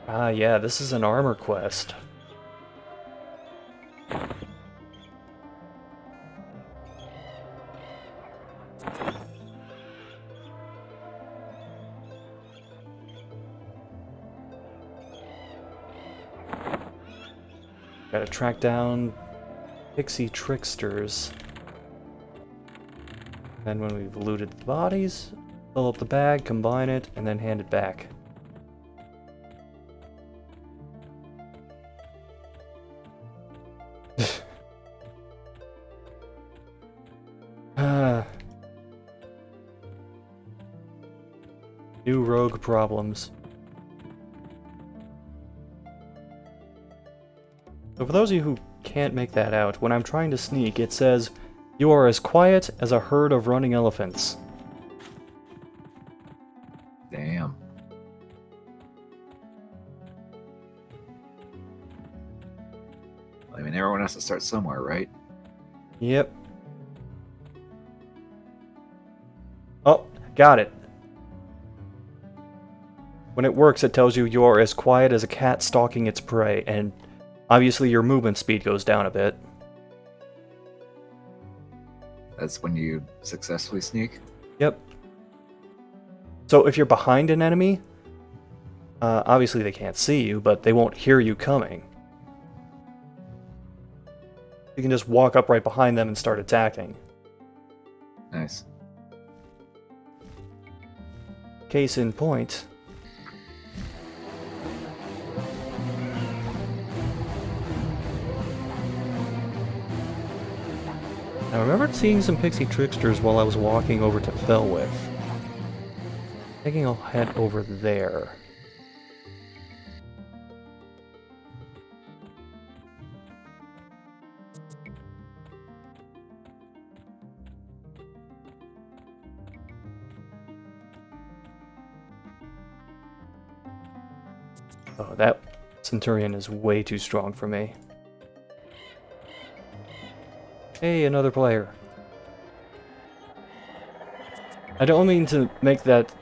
Ah, yeah, this is an armor quest. Gotta track down pixie tricksters. Then when we've looted the bodies, fill up the bag, combine it, and then hand it back. New rogue problems. So for those of you who can't make that out, when I'm trying to sneak, it says, "You are as quiet as a herd of running elephants." Damn. I mean, everyone has to start somewhere, right? Yep. Oh, got it. When it works, it tells you you're as quiet as a cat stalking its prey, and obviously your movement speed goes down a bit. That's when you successfully sneak? Yep. So if you're behind an enemy, obviously they can't see you, but they won't hear you coming. You can just walk up right behind them and start attacking. Nice. Case in point. I remember seeing some pixie tricksters while I was walking over to Felwith. I think I'll head over there. Oh, that Centurion is way too strong for me. Hey, another player. I don't mean to make that...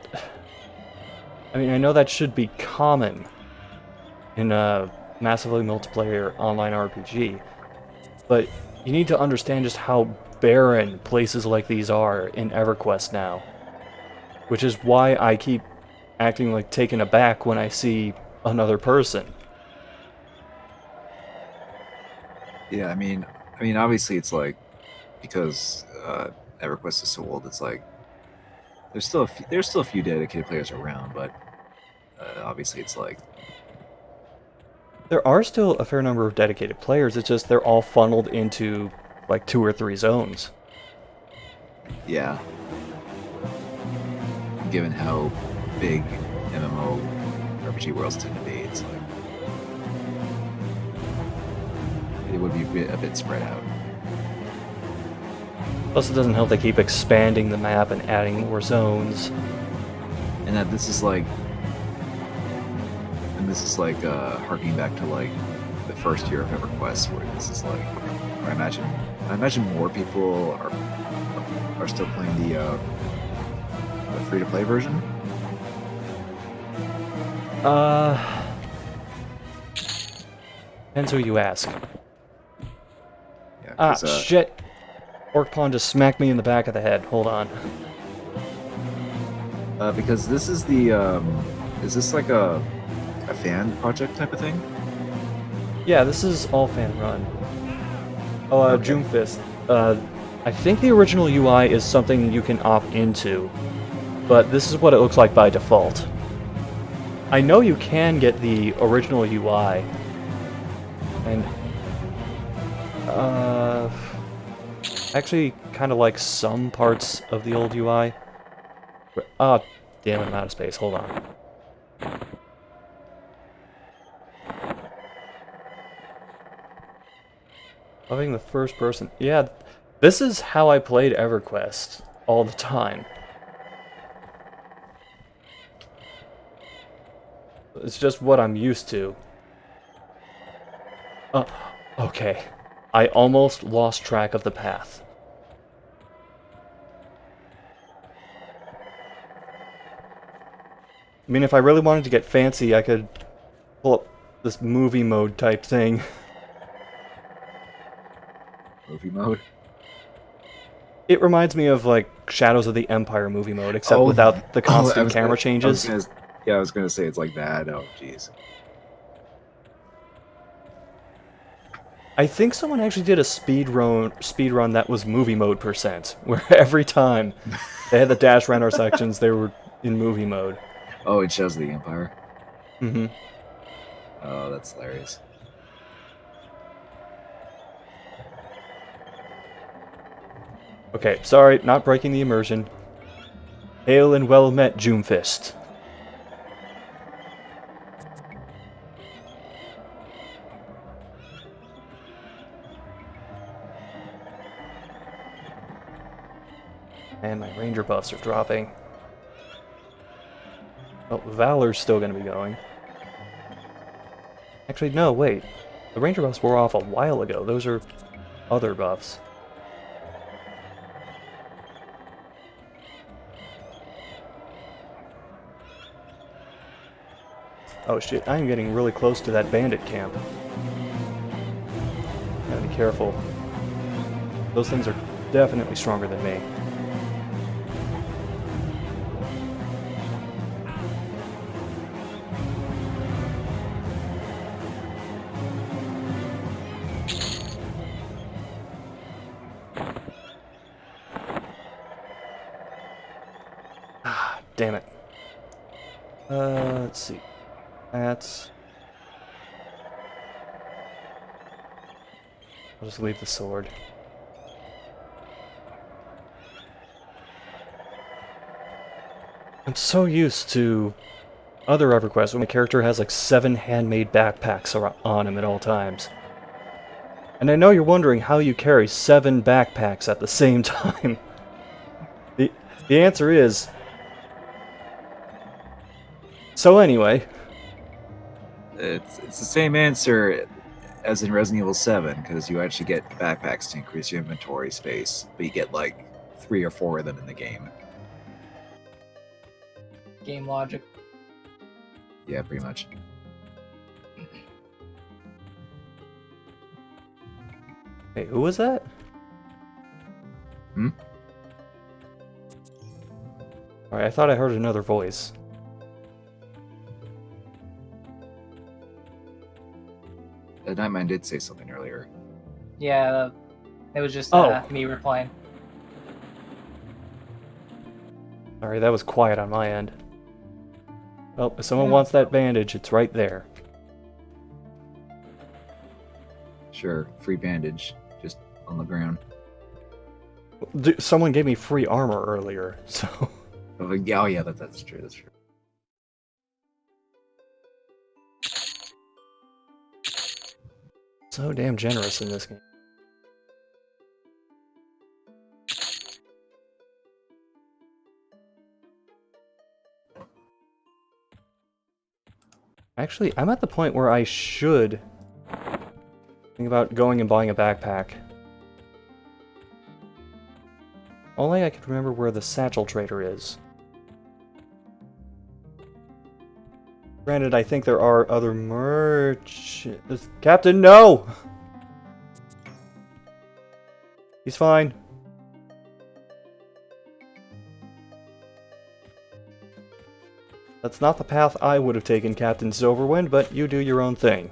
I mean, I know that should be common in a massively multiplayer online RPG, but you need to understand just how barren places like these are in EverQuest now. Which is why I keep acting like taken aback when I see another person. Yeah, I mean, obviously it's like, because EverQuest is so old, it's like there's still a few dedicated players around, but obviously it's like there are still a fair number of dedicated players. It's just they're all funneled into like 2 or 3 zones. Yeah. Given how big MMO RPG worlds tend to be, it's like it would be a bit spread out. Plus, it doesn't help they keep expanding the map and adding more zones. And that this is like harking back to like the first year of EverQuest, where this is like, where I imagine more people are still playing The free-to-play version? Depends who you ask. Yeah, Ah, 'cause, shit! Orc Pawn just smacked me in the back of the head. Hold on. because this is the is this like a fan project type of thing? Yeah, this is all fan run. Oh, Okay. Doomfist. I think the original UI is something you can opt into, but this is what it looks like by default. I know you can get the original UI, and actually kind of like some parts of the old UI. Ah, damn it, I'm out of space. Hold on. Loving the first person. Yeah, this is how I played EverQuest all the time. It's just what I'm used to. Okay. I almost lost track of the path. I mean, if I really wanted to get fancy, I could pull up this movie mode type thing. Movie mode. It reminds me of, like, Shadows of the Empire movie mode, except without the constant camera changes. I was gonna say it's like that. Oh, jeez. I think someone actually did a speed run that was movie mode %, where every time they had the dash runner sections, they were in movie mode. Oh, it shows the Empire. Mm-hmm. Oh, that's hilarious. Okay, sorry, not breaking the immersion. Hail and well met, Doomfist. And my ranger buffs are dropping. Oh, Valor's still gonna be going. Actually, no, wait. The ranger buffs were off a while ago. Those are other buffs. Oh shit, I am getting really close to that bandit camp. Gotta be careful. Those things are definitely stronger than me. Ah, damn it. Let's see. That's... I'll just leave the sword. I'm so used to other EverQuests when my character has like 7 handmade backpacks on him at all times. And I know you're wondering how you carry 7 backpacks at the same time. The answer is... So anyway... It's the same answer as in Resident Evil 7, because you actually get backpacks to increase your inventory space, but you get like 3 or 4 of them in the game. Game logic. Yeah, pretty much. Hey, who was that? Hmm? Alright, I thought I heard another voice. Nightman did say something earlier. Yeah, it was just me replying. Sorry, that was quiet on my end. Well, if someone wants that bandage, it's right there. Sure, free bandage, just on the ground. Someone gave me free armor earlier, so... Oh yeah, that's true, that's true. So damn generous in this game. Actually, I'm at the point where I should think about going and buying a backpack. Only I can remember where the satchel trader is. Granted, I think there are other merch... Captain, no! He's fine. That's not the path I would have taken, Captain Silverwind, but you do your own thing.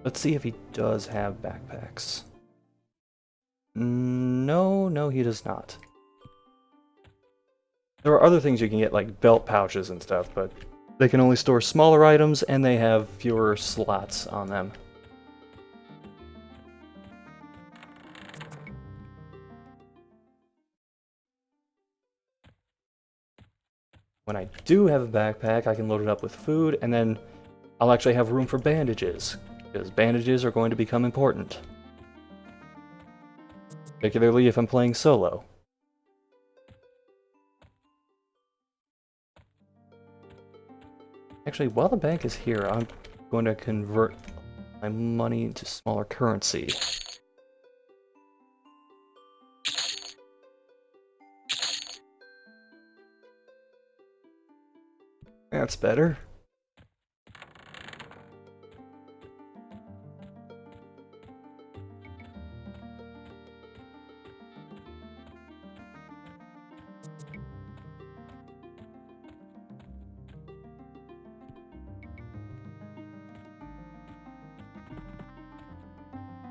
Let's see if he does have backpacks. No, he does not. There are other things you can get, like belt pouches and stuff, but they can only store smaller items and they have fewer slots on them. When I do have a backpack, I can load it up with food, and then I'll actually have room for bandages, because bandages are going to become important. Particularly if I'm playing solo. Actually, while the bank is here, I'm going to convert my money into smaller currency. That's better.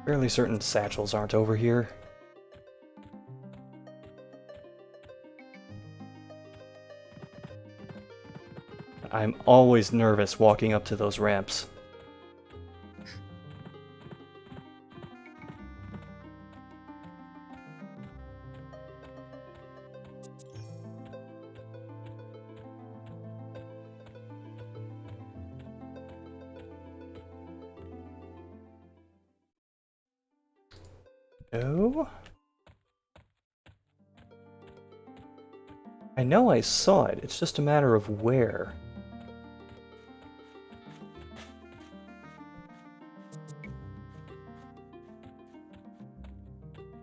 Fairly certain satchels aren't over here. I'm always nervous walking up to those ramps. No? I know I saw it, it's just a matter of where.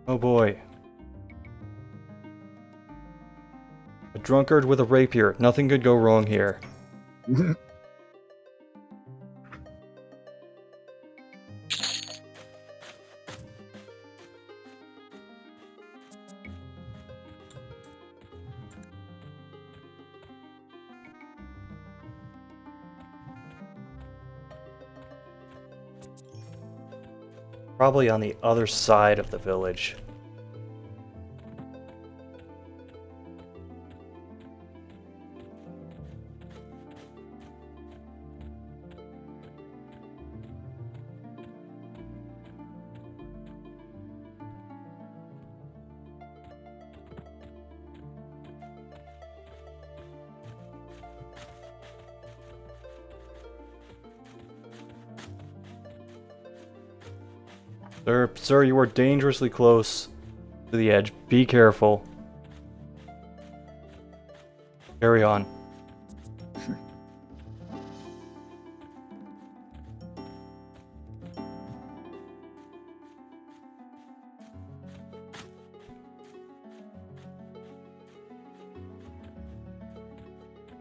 Oh boy. A drunkard with a rapier. Nothing could go wrong here. Probably on the other side of the village. Sir, you are dangerously close to the edge. Be careful. Carry on.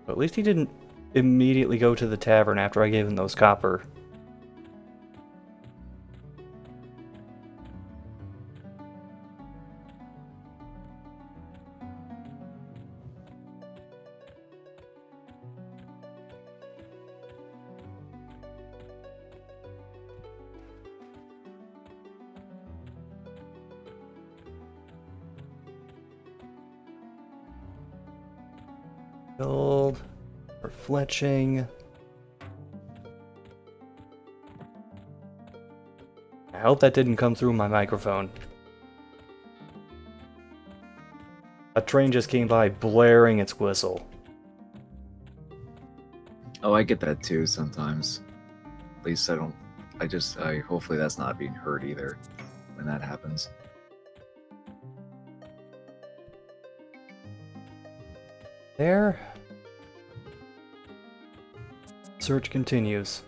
But at least he didn't immediately go to the tavern after I gave him those copper. Gold for fletching. I hope that didn't come through my microphone. A train just came by blaring its whistle. Oh, I get that too sometimes. At least I don't. Hopefully that's not being heard either when that happens. There. Search continues.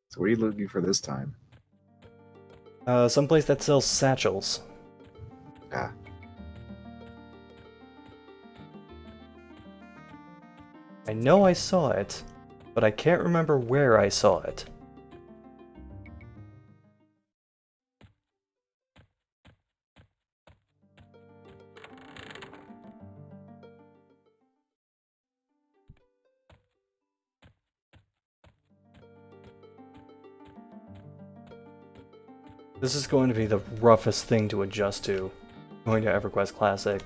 So what are you looking for this time? Someplace that sells satchels. Ah, I know I saw it, but I can't remember where I saw it. This is going to be the roughest thing to adjust to, going to EverQuest Classic.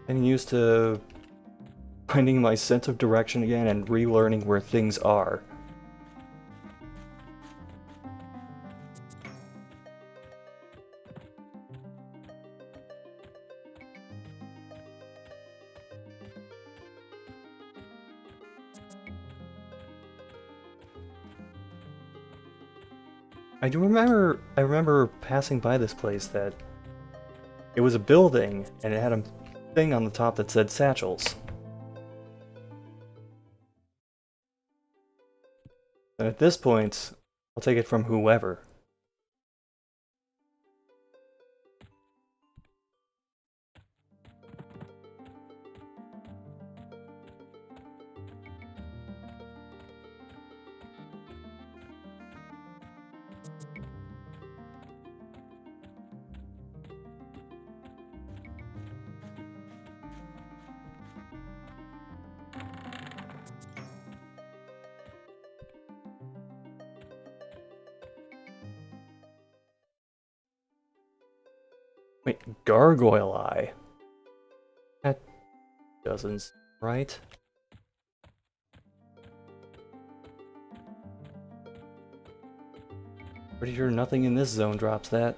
Getting used to finding my sense of direction again and relearning where things are. I remember passing by this place that it was a building and it had a thing on the top that said satchels. And at this point, I'll take it from whoever. Wait, Gargoyle Eye? That doesn't seem right. Pretty sure nothing in this zone drops that.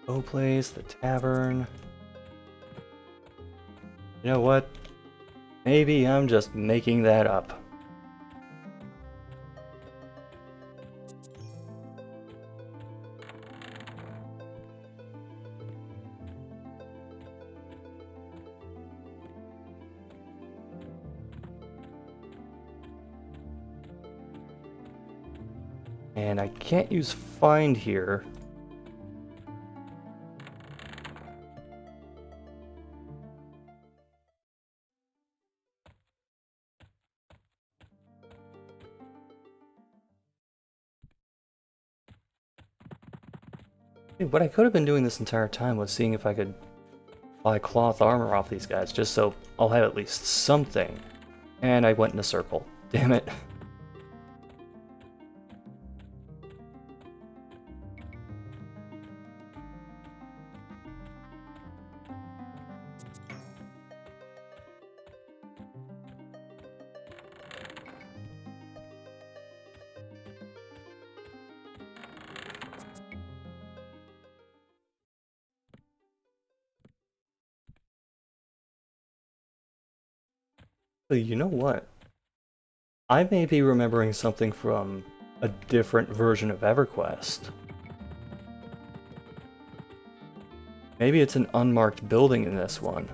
O Place, the tavern. You know what? Maybe I'm just making that up. And I can't use find here. What I could have been doing this entire time was seeing if I could buy cloth armor off these guys, just so I'll have at least something. And I went in a circle. Damn it. So you know what? I may be remembering something from a different version of EverQuest. Maybe it's an unmarked building in this one.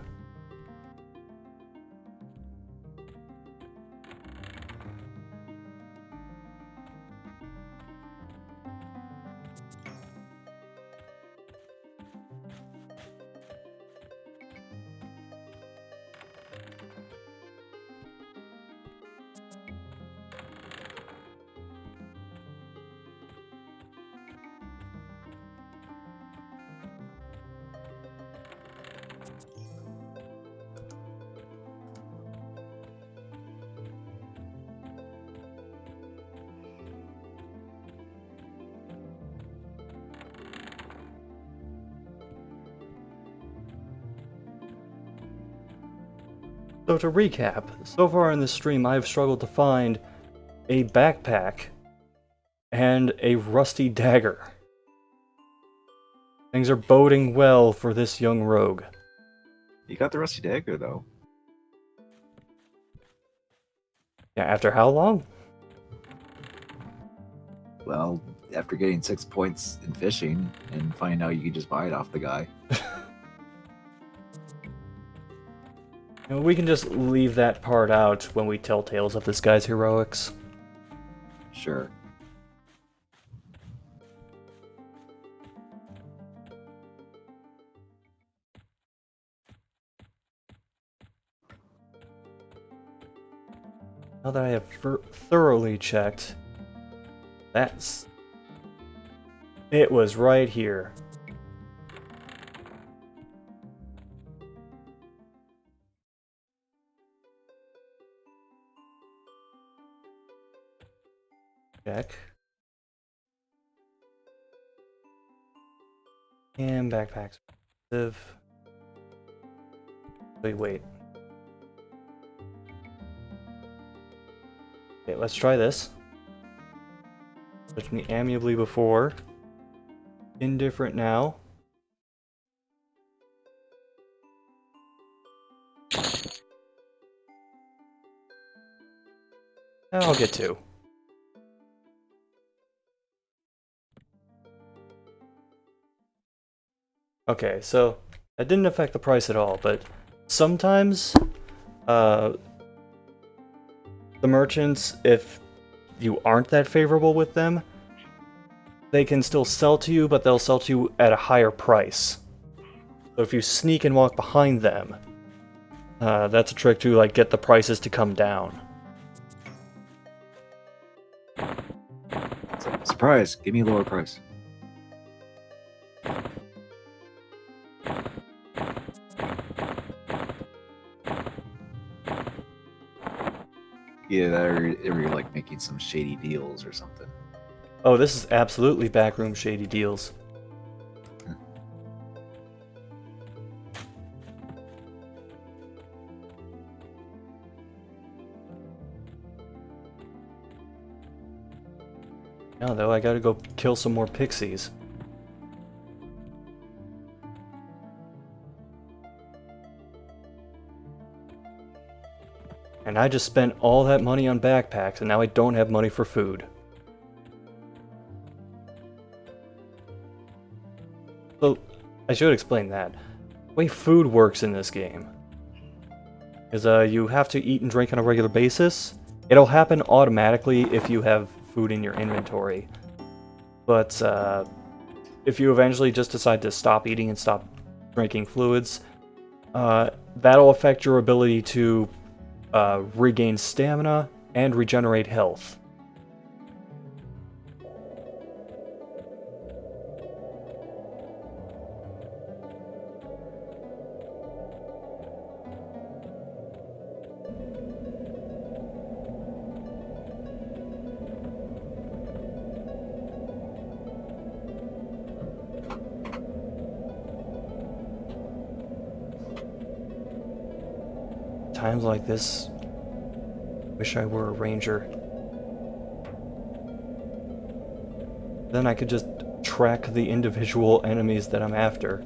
So to recap, so far in this stream I've struggled to find a backpack and a rusty dagger. Things are boding well for this young rogue. You got the rusty dagger though. Yeah, after how long? Well, after getting 6 points in fishing and finding out you can just buy it off the guy. You know, we can just leave that part out when we tell tales of this guy's heroics. Sure. Now that I have thoroughly checked, it was right here. Check. And backpacks. Wait. Okay, let's try this. Touched me amiably before. Indifferent now. I'll get two. Okay, so that didn't affect the price at all, but sometimes the merchants, if you aren't that favorable with them, they can still sell to you, but they'll sell to you at a higher price. So if you sneak and walk behind them, that's a trick to like get the prices to come down. Surprise! Give me a lower price. Yeah, or you're like making some shady deals or something. Oh, this is absolutely backroom shady deals. Now though, I gotta go kill some more pixies. And I just spent all that money on backpacks, and now I don't have money for food. So, I should explain that. The way food works in this game is you have to eat and drink on a regular basis. It'll happen automatically if you have food in your inventory. But if you eventually just decide to stop eating and stop drinking fluids, that'll affect your ability to regain stamina and regenerate health. Times like this, wish I were a ranger. Then I could just track the individual enemies that I'm after.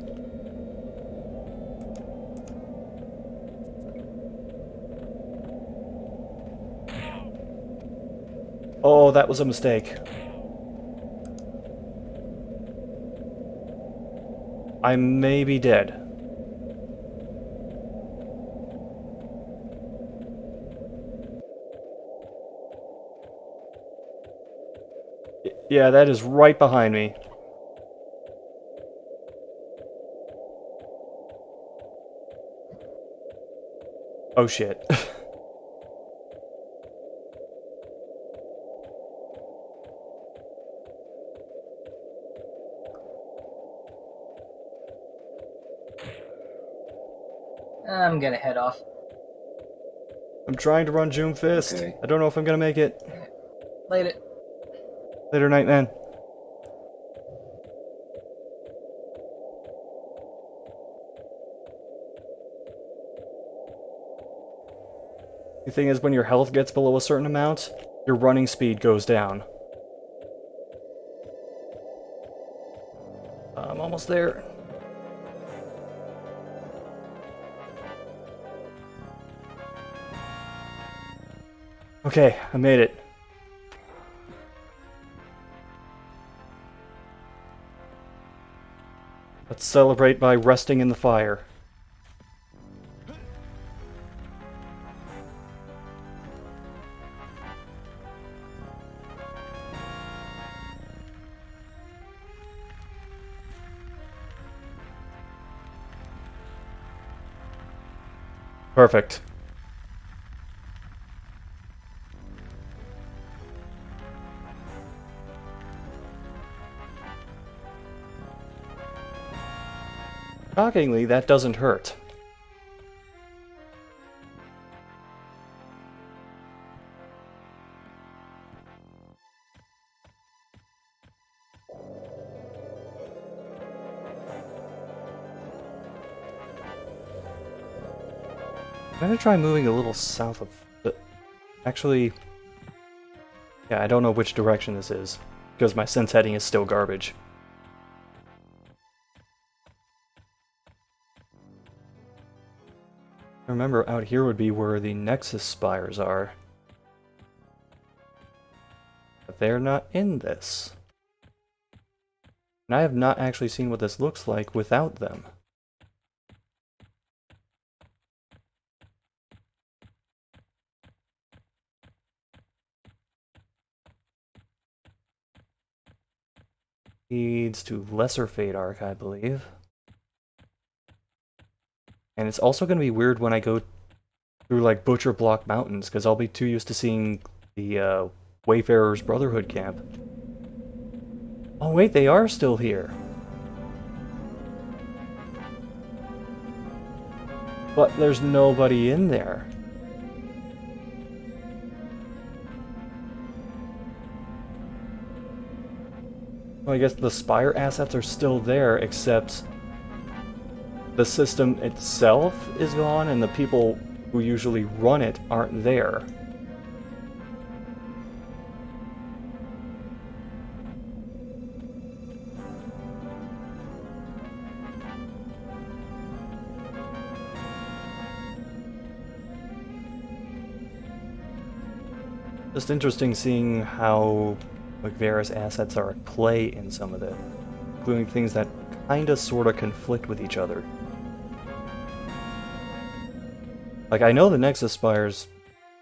Oh, that was a mistake. I may be dead. Yeah, that is right behind me. Oh shit. I'm gonna head off. I'm trying to run June Fist. Okay. I don't know if I'm gonna make it. Later. Later, Nightman. The thing is, when your health gets below a certain amount, your running speed goes down. I'm almost there. Okay, I made it. Let's celebrate by resting in the fire. Perfect. Shockingly, that doesn't hurt. I'm gonna try moving a little south of the... Actually... Yeah, I don't know which direction this is, because my sense heading is still garbage. Remember, out here would be where the Nexus spires are. But they're not in this. And I have not actually seen what this looks like without them. Leads to Lesser Fate Arc, I believe. And it's also going to be weird when I go through, like, Butcher Block Mountains, because I'll be too used to seeing the Wayfarer's Brotherhood camp. Oh wait, they are still here! But there's nobody in there. Well, I guess the Spire assets are still there, except the system itself is gone and the people who usually run it aren't there. Just interesting seeing how like various assets are at play in some of it, including things that kinda sorta conflict with each other. Like, I know the Nexus Spires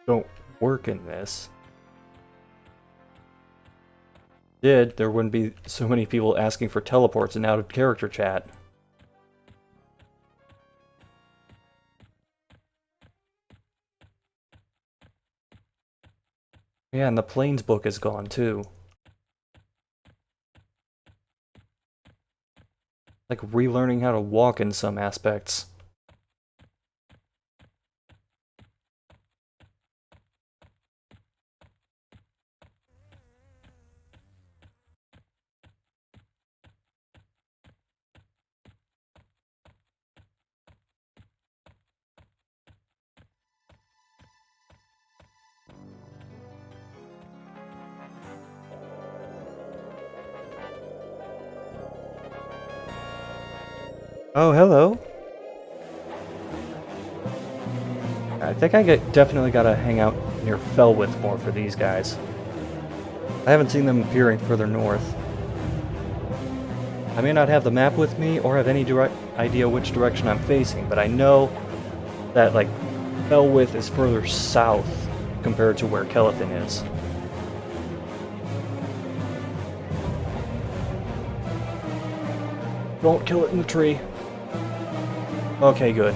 don't work in this. Did, there wouldn't be so many people asking for teleports in out-of-character chat. Yeah, and the Plains book is gone, too. Like, relearning how to walk in some aspects. Oh, hello. I think I definitely gotta hang out near Felwith more for these guys. I haven't seen them appearing further north. I may not have the map with me or have any idea which direction I'm facing, but I know that, like, Felwith is further south compared to where Kelethin is. Don't kill it in the tree. Okay, good.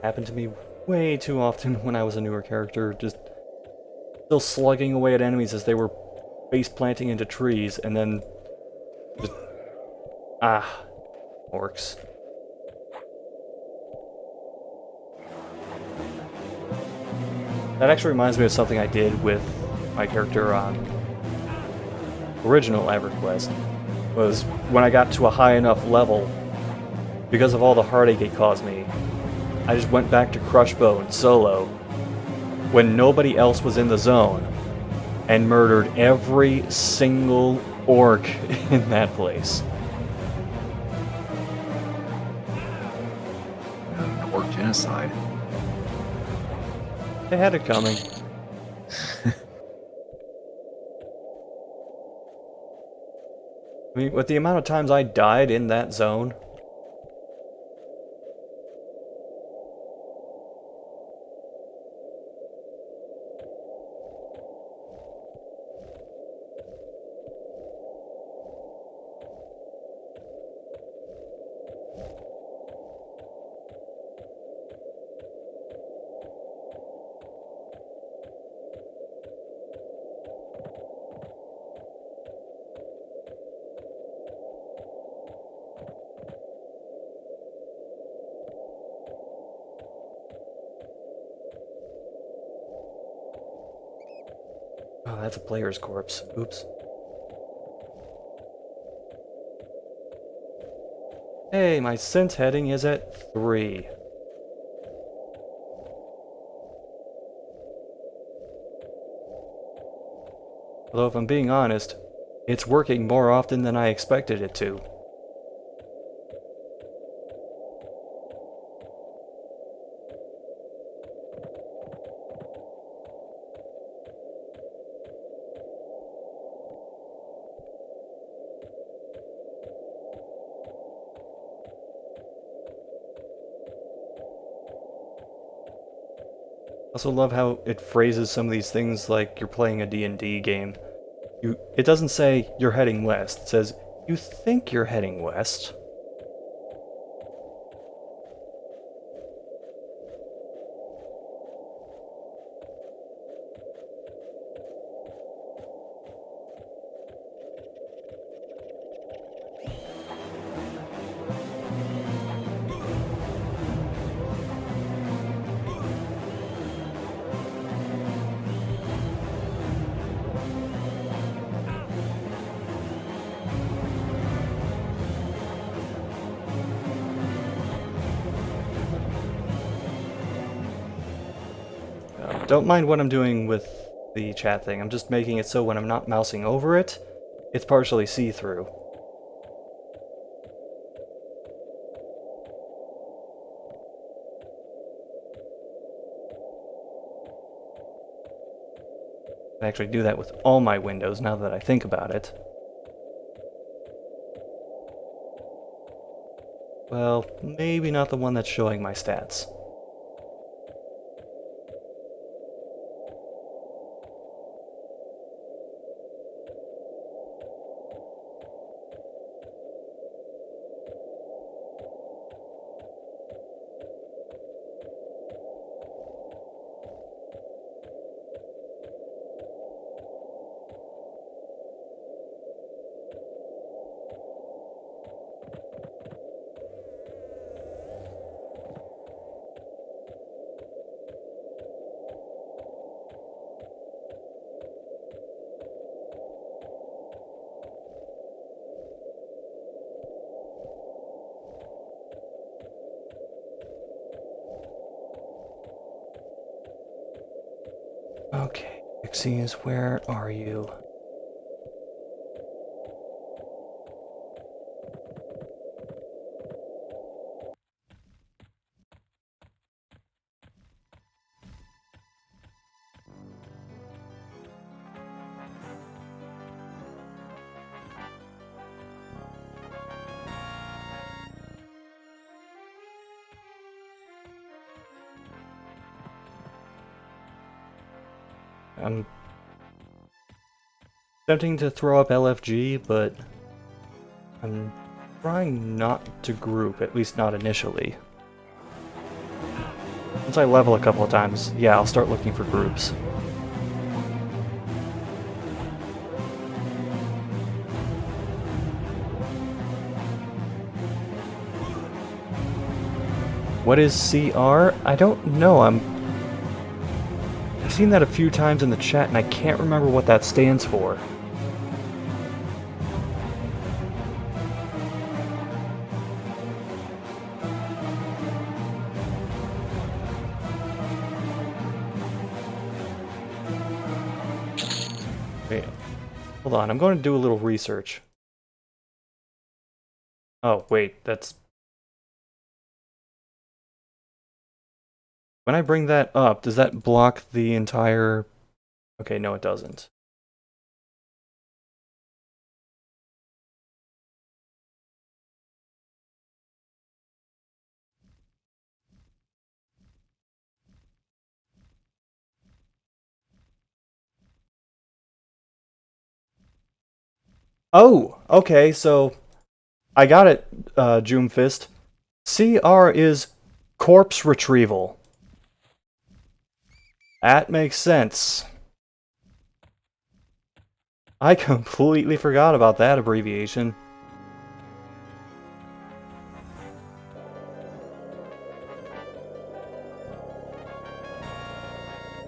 Happened to me way too often when I was a newer character, just still slugging away at enemies as they were face planting into trees, and then just... orcs. That actually reminds me of something I did with my character on original EverQuest. Was when I got to a high enough level, because of all the heartache it caused me, I just went back to Crushbone solo when nobody else was in the zone and murdered every single orc in that place. Orc genocide. They had it coming. I mean, with the amount of times I died in that zone, oh, that's a player's corpse. Oops. Hey, my sense heading is at 3. Although if I'm being honest, it's working more often than I expected it to. I also love how it phrases some of these things like you're playing a D&D game. It doesn't say you're heading west, it says you think you're heading west. Don't mind what I'm doing with the chat thing, I'm just making it so when I'm not mousing over it, it's partially see-through. I actually do that with all my windows now that I think about it. Well, maybe not the one that's showing my stats. Okay, Pixies, where are you? I'm attempting to throw up LFG, but I'm trying not to group, at least not initially. Once I level a couple of times, yeah, I'll start looking for groups. What is CR? I don't know, I've seen that a few times in the chat, and I can't remember what that stands for. Wait, hold on, I'm going to do a little research. Oh, wait, that's... When I bring that up, does that block the entire... Okay, no it doesn't. Oh, okay, so I got it, Joomfist. CR is corpse retrieval. That makes sense. I completely forgot about that abbreviation.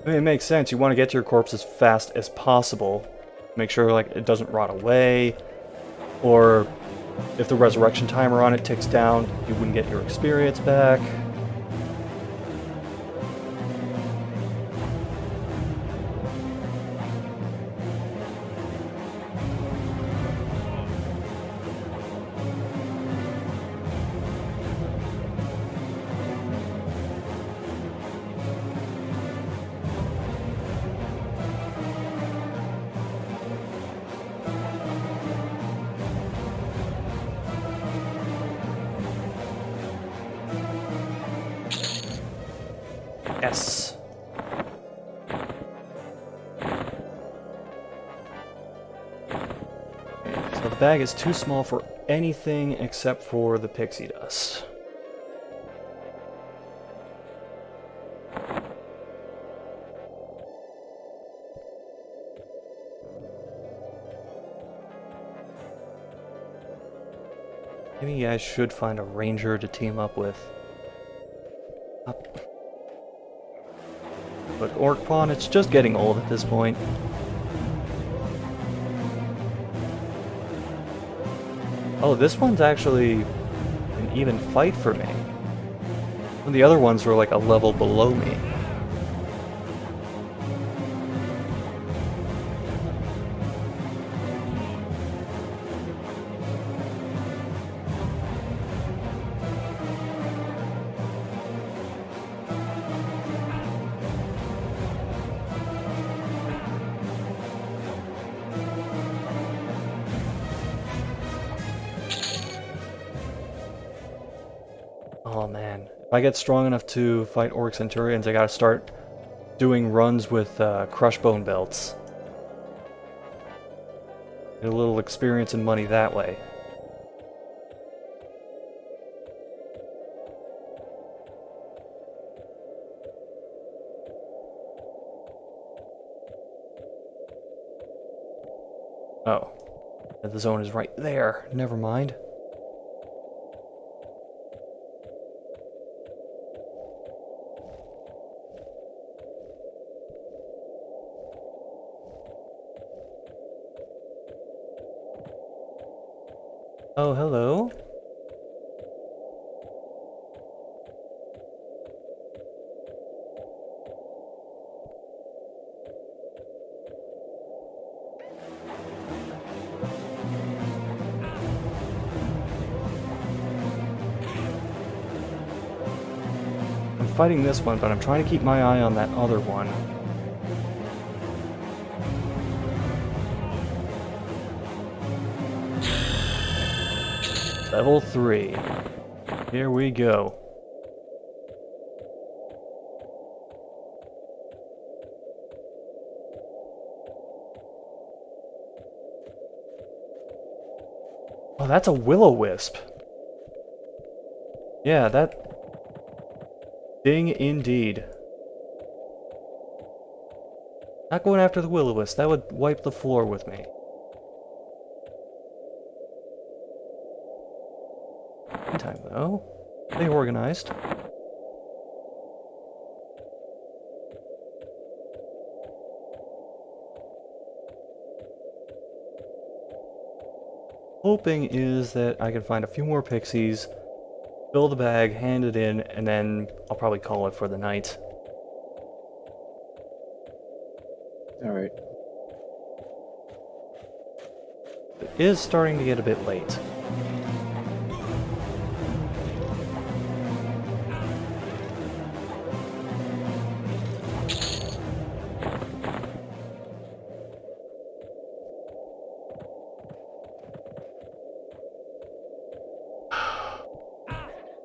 I mean, it makes sense. You want to get to your corpse as fast as possible. Make sure like it doesn't rot away, or if the resurrection timer on it ticks down, you wouldn't get your experience back. Yes. Okay, so the bag is too small for anything except for the pixie dust. Maybe I should find a ranger to team up with. But Orc Pawn, it's just getting old at this point. Oh, this one's actually an even fight for me. The other ones were like a level below me. Oh man, if I get strong enough to fight Orc Centurions, I gotta start doing runs with Crush Bone Belts. Get a little experience and money that way. Oh, the zone is right there. Never mind. Oh, hello. I'm fighting this one, but I'm trying to keep my eye on that other one. Level 3. Here we go. Oh, that's a will-o-wisp. Yeah, that... Ding indeed. Not going after the will-o-wisp. That would wipe the floor with me. Meantime, though, stay organized. hoping is that I can find a few more pixies, fill the bag, hand it in, and then I'll probably call it for the night. Alright. It is starting to get a bit late.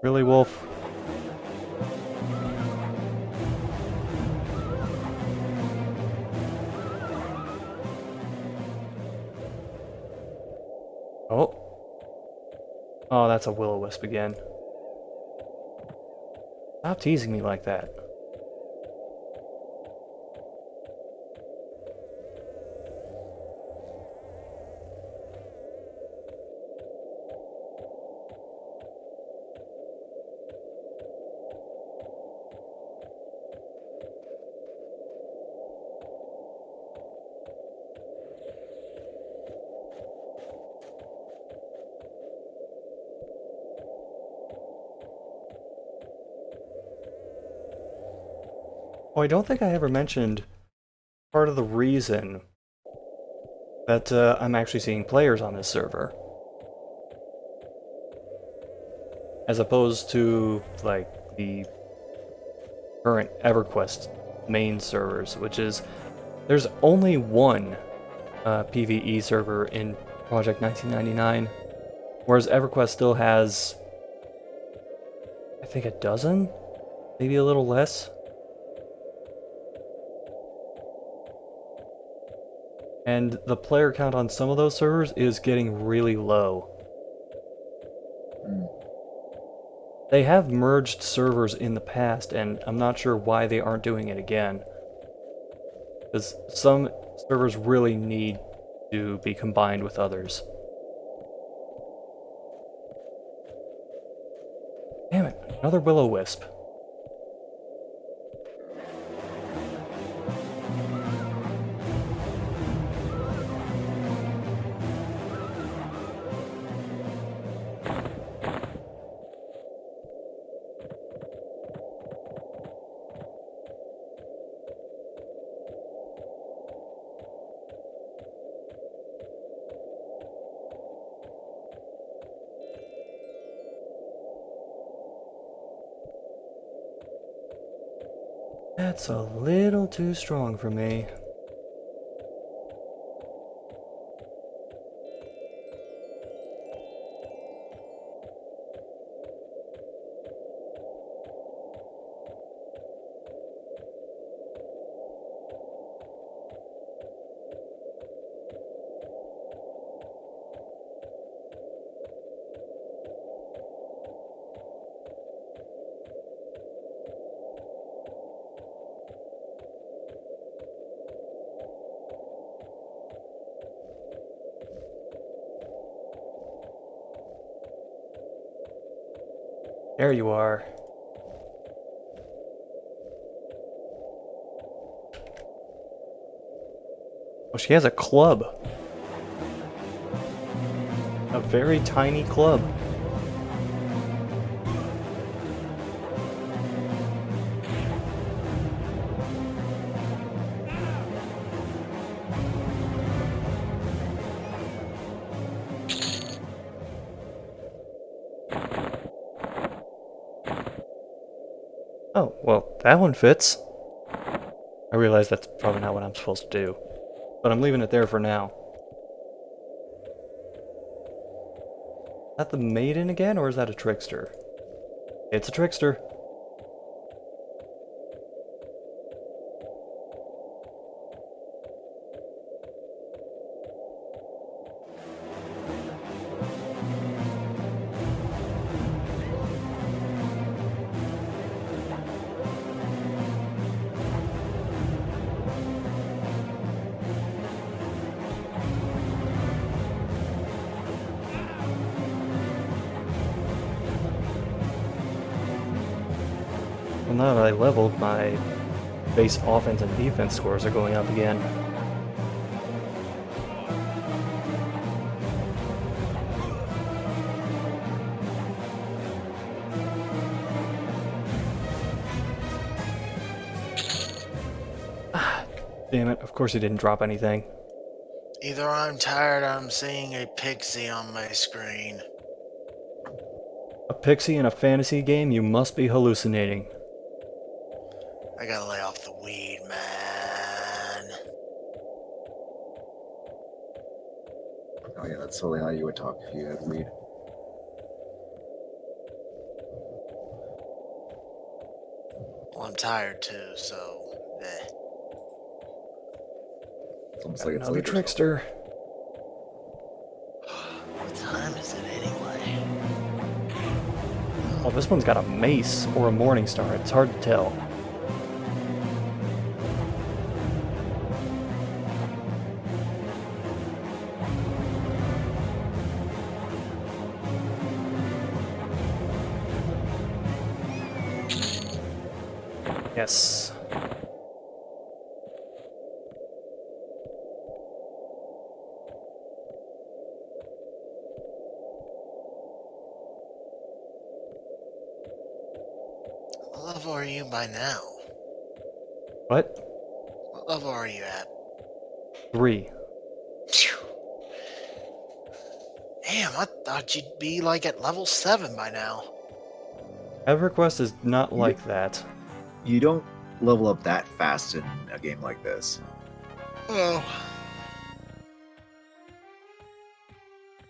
Really, Wolf? Oh. Oh, that's a will-o-wisp again. Stop teasing me like that. Oh, I don't think I ever mentioned part of the reason that I'm actually seeing players on this server. As opposed to, like, the current EverQuest main servers, which is, there's only one PvE server in Project 1999, whereas EverQuest still has, I think, a dozen? Maybe a little less? And the player count on some of those servers is getting really low. They have merged servers in the past, and I'm not sure why they aren't doing it again. Because some servers really need to be combined with others. Damn it, another will-o-wisp. That's a little too strong for me. There you are. Oh, she has a club. A very tiny club. Oh, well, that one fits. I realize that's probably not what I'm supposed to do, but I'm leaving it there for now. Is that the maiden again, or is that a trickster? It's a trickster. Well, now that I leveled, my base offense and defense scores are going up again. Damn it, of course he didn't drop anything. Either I'm tired or I'm seeing a pixie on my screen. A pixie in a fantasy game? You must be hallucinating. I gotta lay off the weed, man. Oh yeah, that's totally how you would talk if you had weed. Well, I'm tired too, so eh. It's almost Got like it's another late or trickster. What time is it anyway? Oh, this one's got a mace or a morning star. It's hard to tell. Yes. What level are you by now? What? What level are you at? 3. Phew. Damn, I thought you'd be like at level 7 by now. EverQuest is not like that. You don't level up that fast in a game like this. Oh.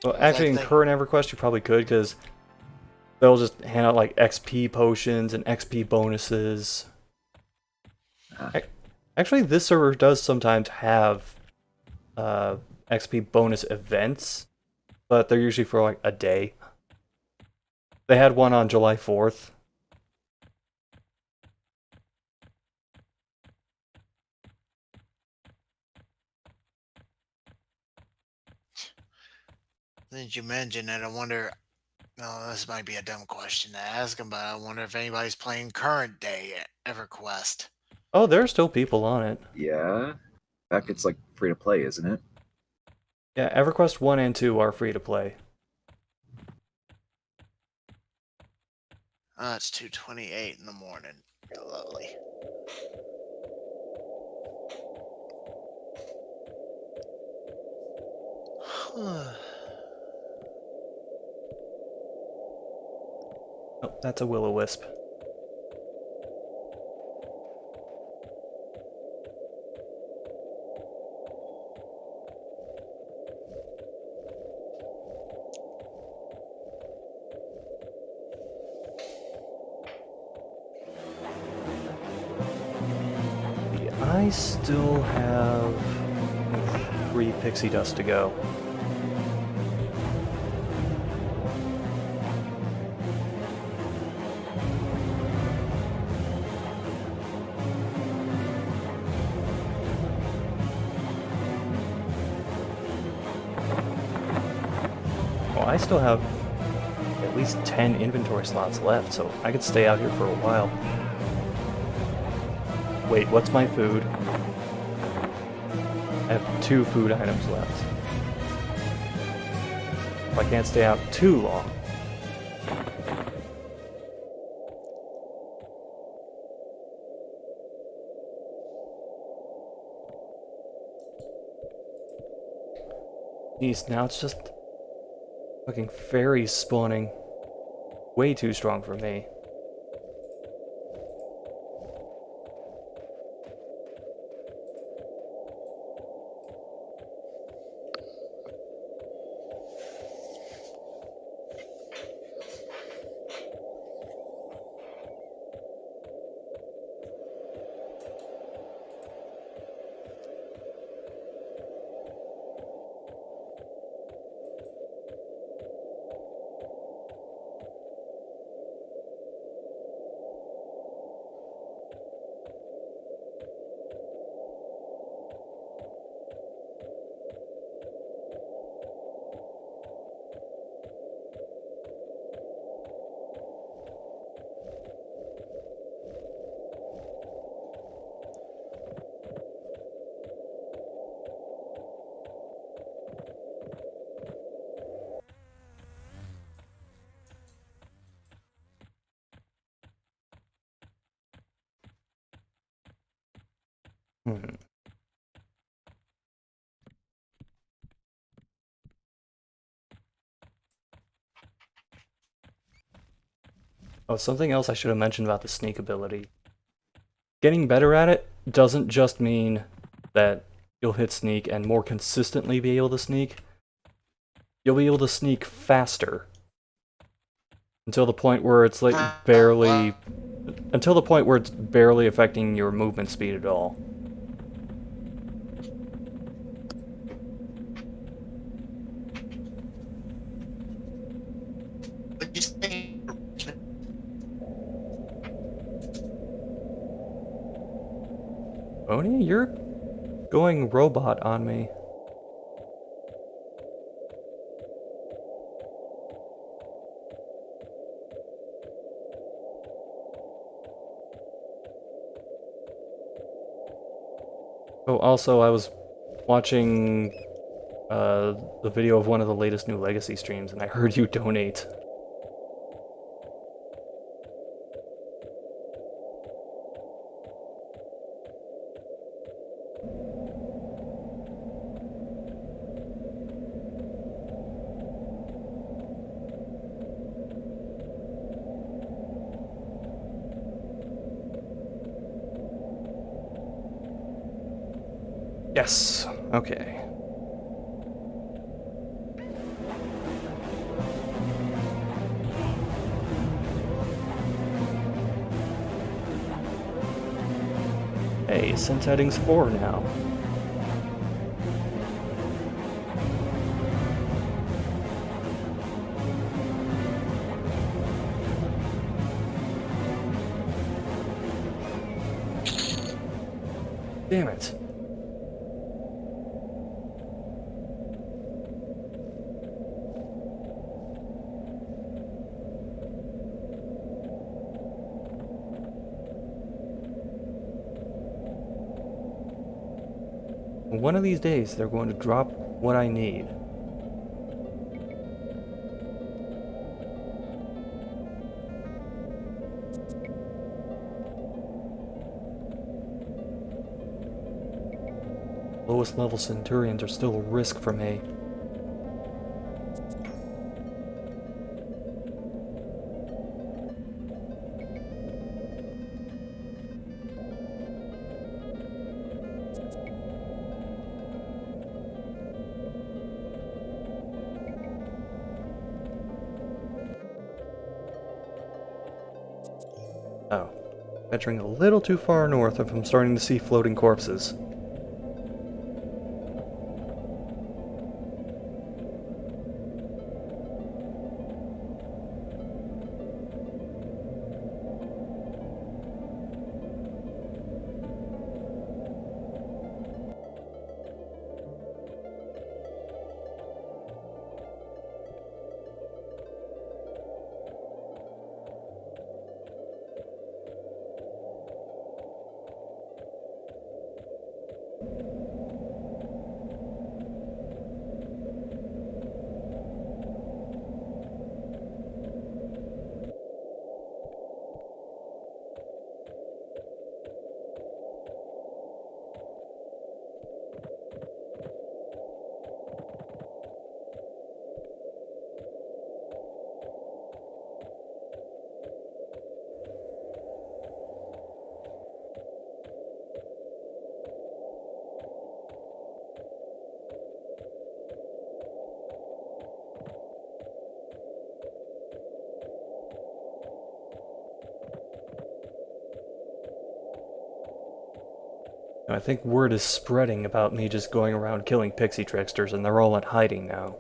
Well, As I actually, in think- current EverQuest, you probably could, because they'll just hand out like XP potions and XP bonuses. Ah. Actually, this server does sometimes have XP bonus events, but they're usually for like a day. They had one on July 4th. Did you mention it? I wonder. No, this might be a dumb question to ask him, but I wonder if anybody's playing current day EverQuest. Oh, there are still people on it. Yeah. In fact, it's like free to play, isn't it? Yeah, EverQuest 1 and 2 are free to play. Oh, it's 2:28 in the morning. Lovely. Oh, that's a will-o-wisp. I still have 3 pixie dust to go. Well, I still have at least 10 inventory slots left, so I could stay out here for a while. Wait, what's my food? I have 2 food items left. I can't stay out too long. Jeez, now it's just fucking fairies spawning. Way too strong for me. Oh, something else I should have mentioned about the sneak ability. Getting better at it doesn't just mean that you'll hit sneak and more consistently be able to sneak. You'll be able to sneak faster. Until the point where it's like barely... Until the point where it's barely affecting your movement speed at all. But you say- Oni, you're going robot on me. Oh, also, I was watching the video of one of the latest New Legacy streams, and I heard you donate. Yes. Okay. Hey, sense heading's 4 now. Damn it. One of these days, they're going to drop what I need. Lowest level Centurions are still a risk for me. Oh. Venturing a little too far north if I'm starting to see floating corpses. I think word is spreading about me just going around killing pixie tricksters, and they're all in hiding now.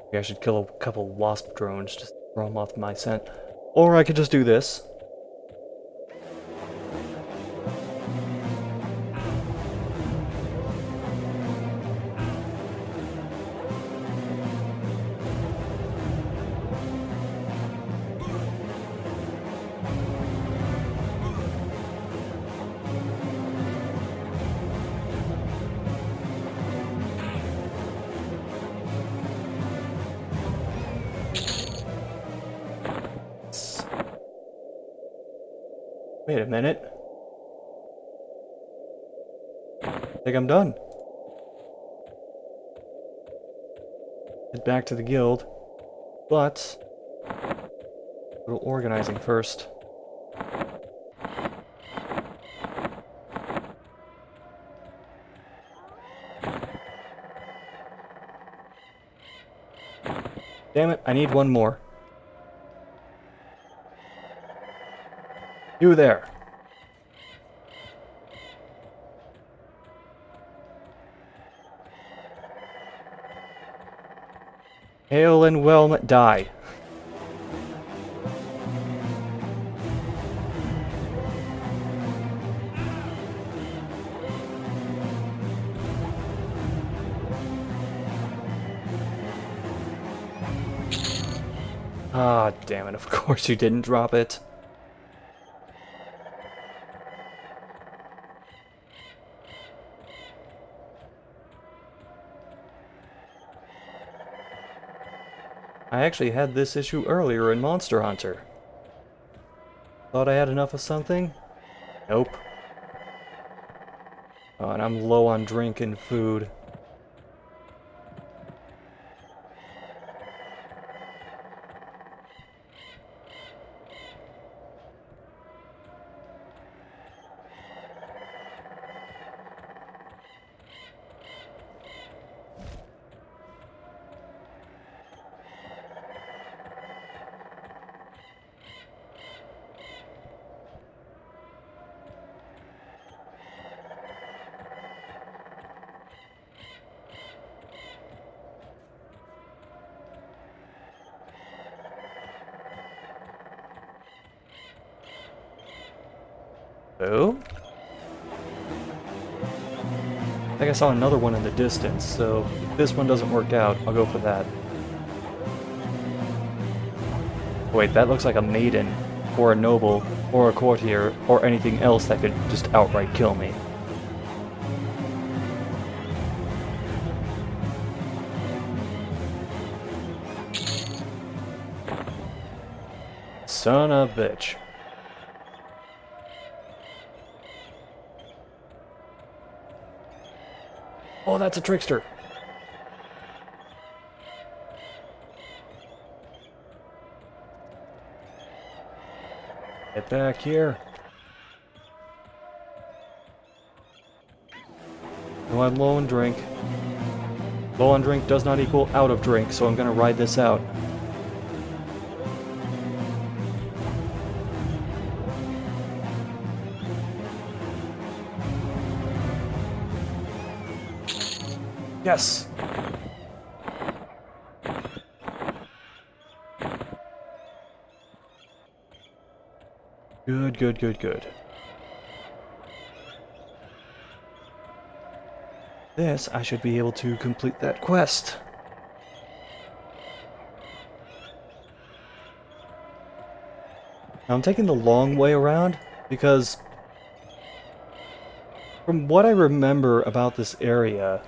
Maybe I should kill a couple wasp drones just to throw them off my scent. Or I could just do this. Wait a minute. think I'm done. Head back to the guild, but a little organizing first. Damn it, I need one more. You there. Hail and well die. Ah, damn it, of course you didn't drop it. I actually had this issue earlier in Monster Hunter. Thought I had enough of something? Nope. Oh, and I'm low on drink and food. Oh? I think I saw another one in the distance, so if this one doesn't work out, I'll go for that. Wait, that looks like a maiden, or a noble, or a courtier, or anything else that could just outright kill me. Son of a bitch. Oh, that's a trickster. Get back here. No, I'm low on drink. Low on drink does not equal out of drink, so I'm gonna ride this out. Yes! Good, good, good, good. This, I should be able to complete that quest. Now, I'm taking the long way around because from what I remember about this area,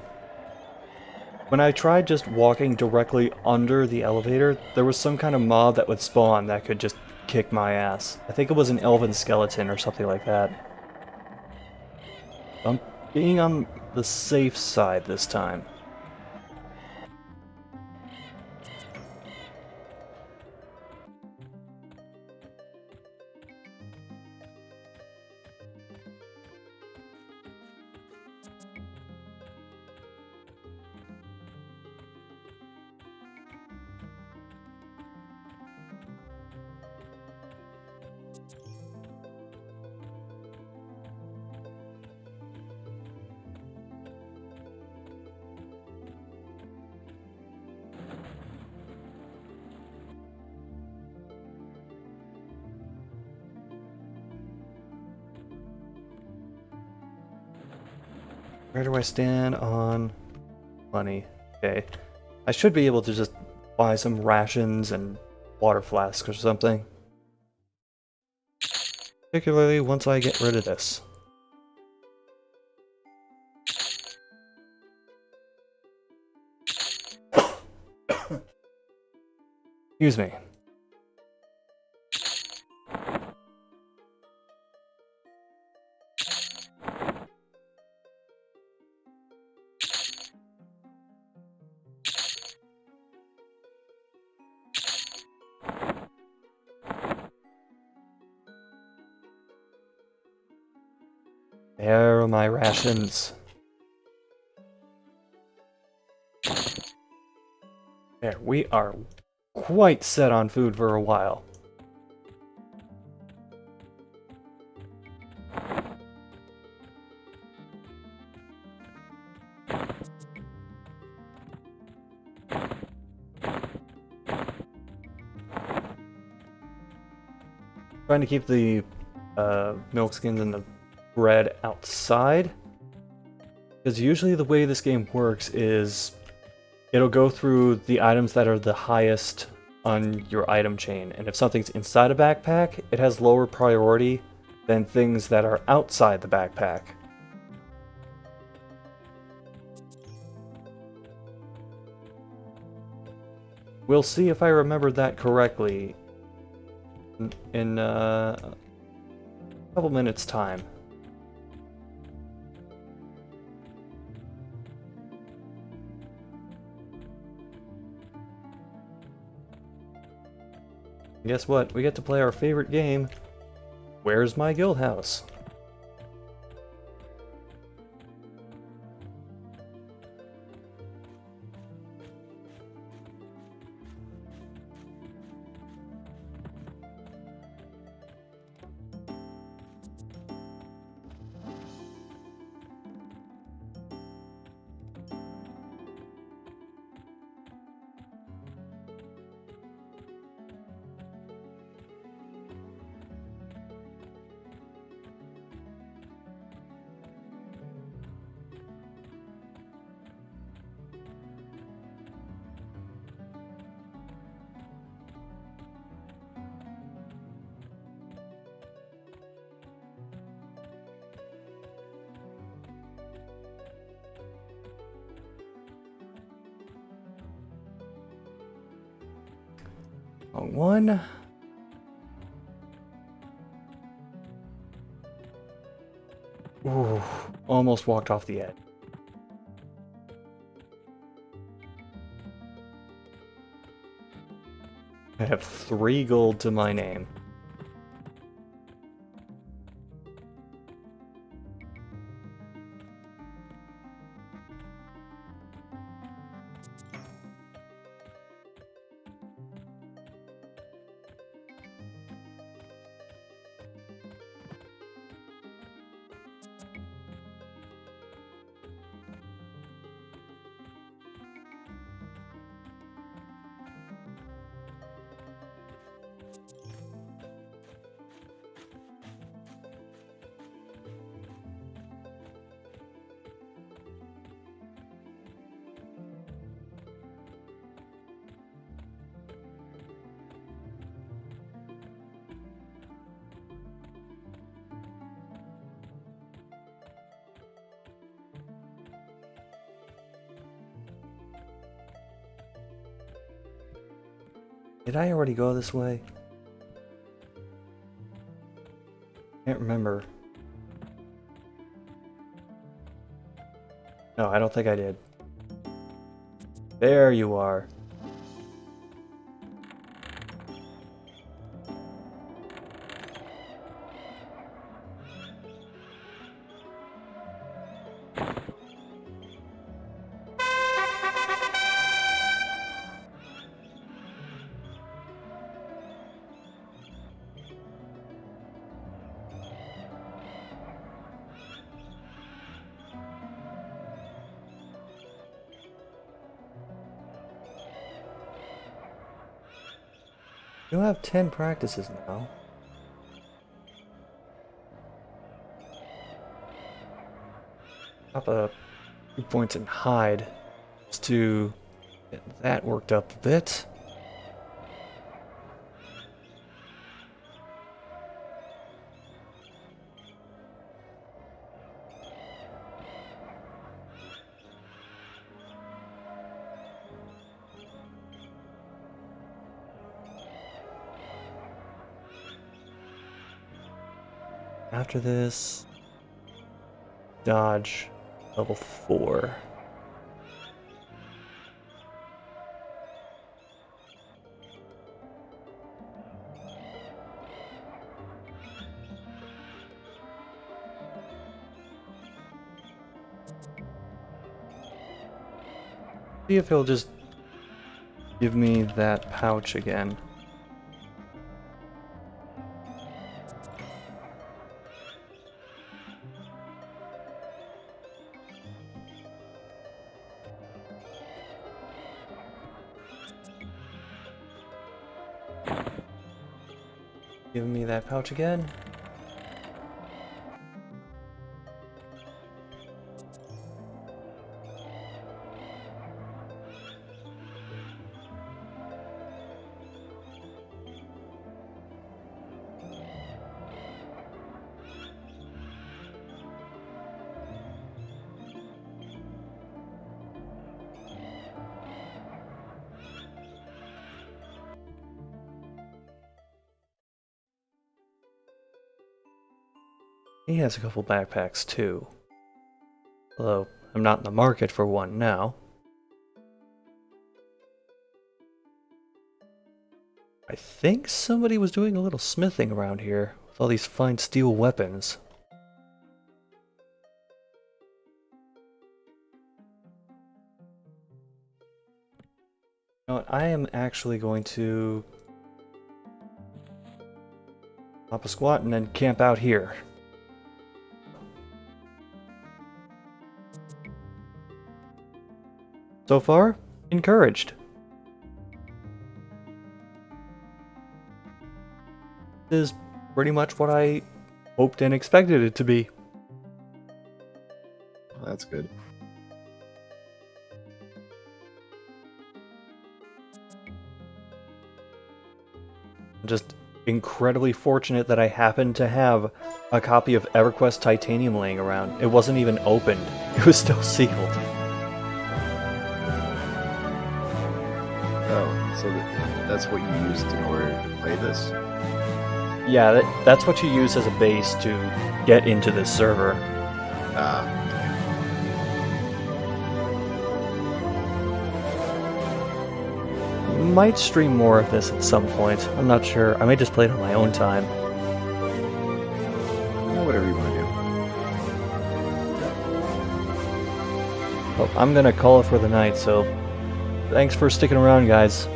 when I tried just walking directly under the elevator, there was some kind of mob that would spawn that could just kick my ass. I think it was an elven skeleton or something like that. I'm being on the safe side this time. Where do I stand on money? Okay. I should be able to just buy some rations and water flasks or something. Particularly once I get rid of this. Excuse me. There are my rations. There, we are quite set on food for a while. Trying to keep the milk skins and the bread outside. Because usually the way this game works is it'll go through the items that are the highest on your item chain. And if something's inside a backpack, it has lower priority than things that are outside the backpack. We'll see if I remember that correctly in a couple minutes' time. Guess what? We get to play our favorite game, Where's My Guild House? Wrong one. Ooh, almost walked off the edge. I have 3 gold to my name. Did I already go this way? Can't remember. No, I don't think I did. There you are. You have 10 practices now. Up a few points in hide just to get that worked up a bit. After this, dodge level 4. See if he'll just give me that pouch again. Give me that pouch again. He has a couple backpacks too. Although, I'm not in the market for one now. I think somebody was doing a little smithing around here with all these fine steel weapons. You know what, I am actually going to hop a squat and then camp out here. So far, encouraged. This is pretty much what I hoped and expected it to be. Well, that's good. I'm just incredibly fortunate that I happened to have a copy of EverQuest Titanium laying around. It wasn't even opened. It was still sealed. Oh, so that's what you used in order to play this? Yeah, that's what you use as a base to get into this server. Might stream more of this at some point. I'm not sure. I may just play it on my own time. Yeah, whatever you want to do. Well, I'm gonna call it for the night, so thanks for sticking around, guys.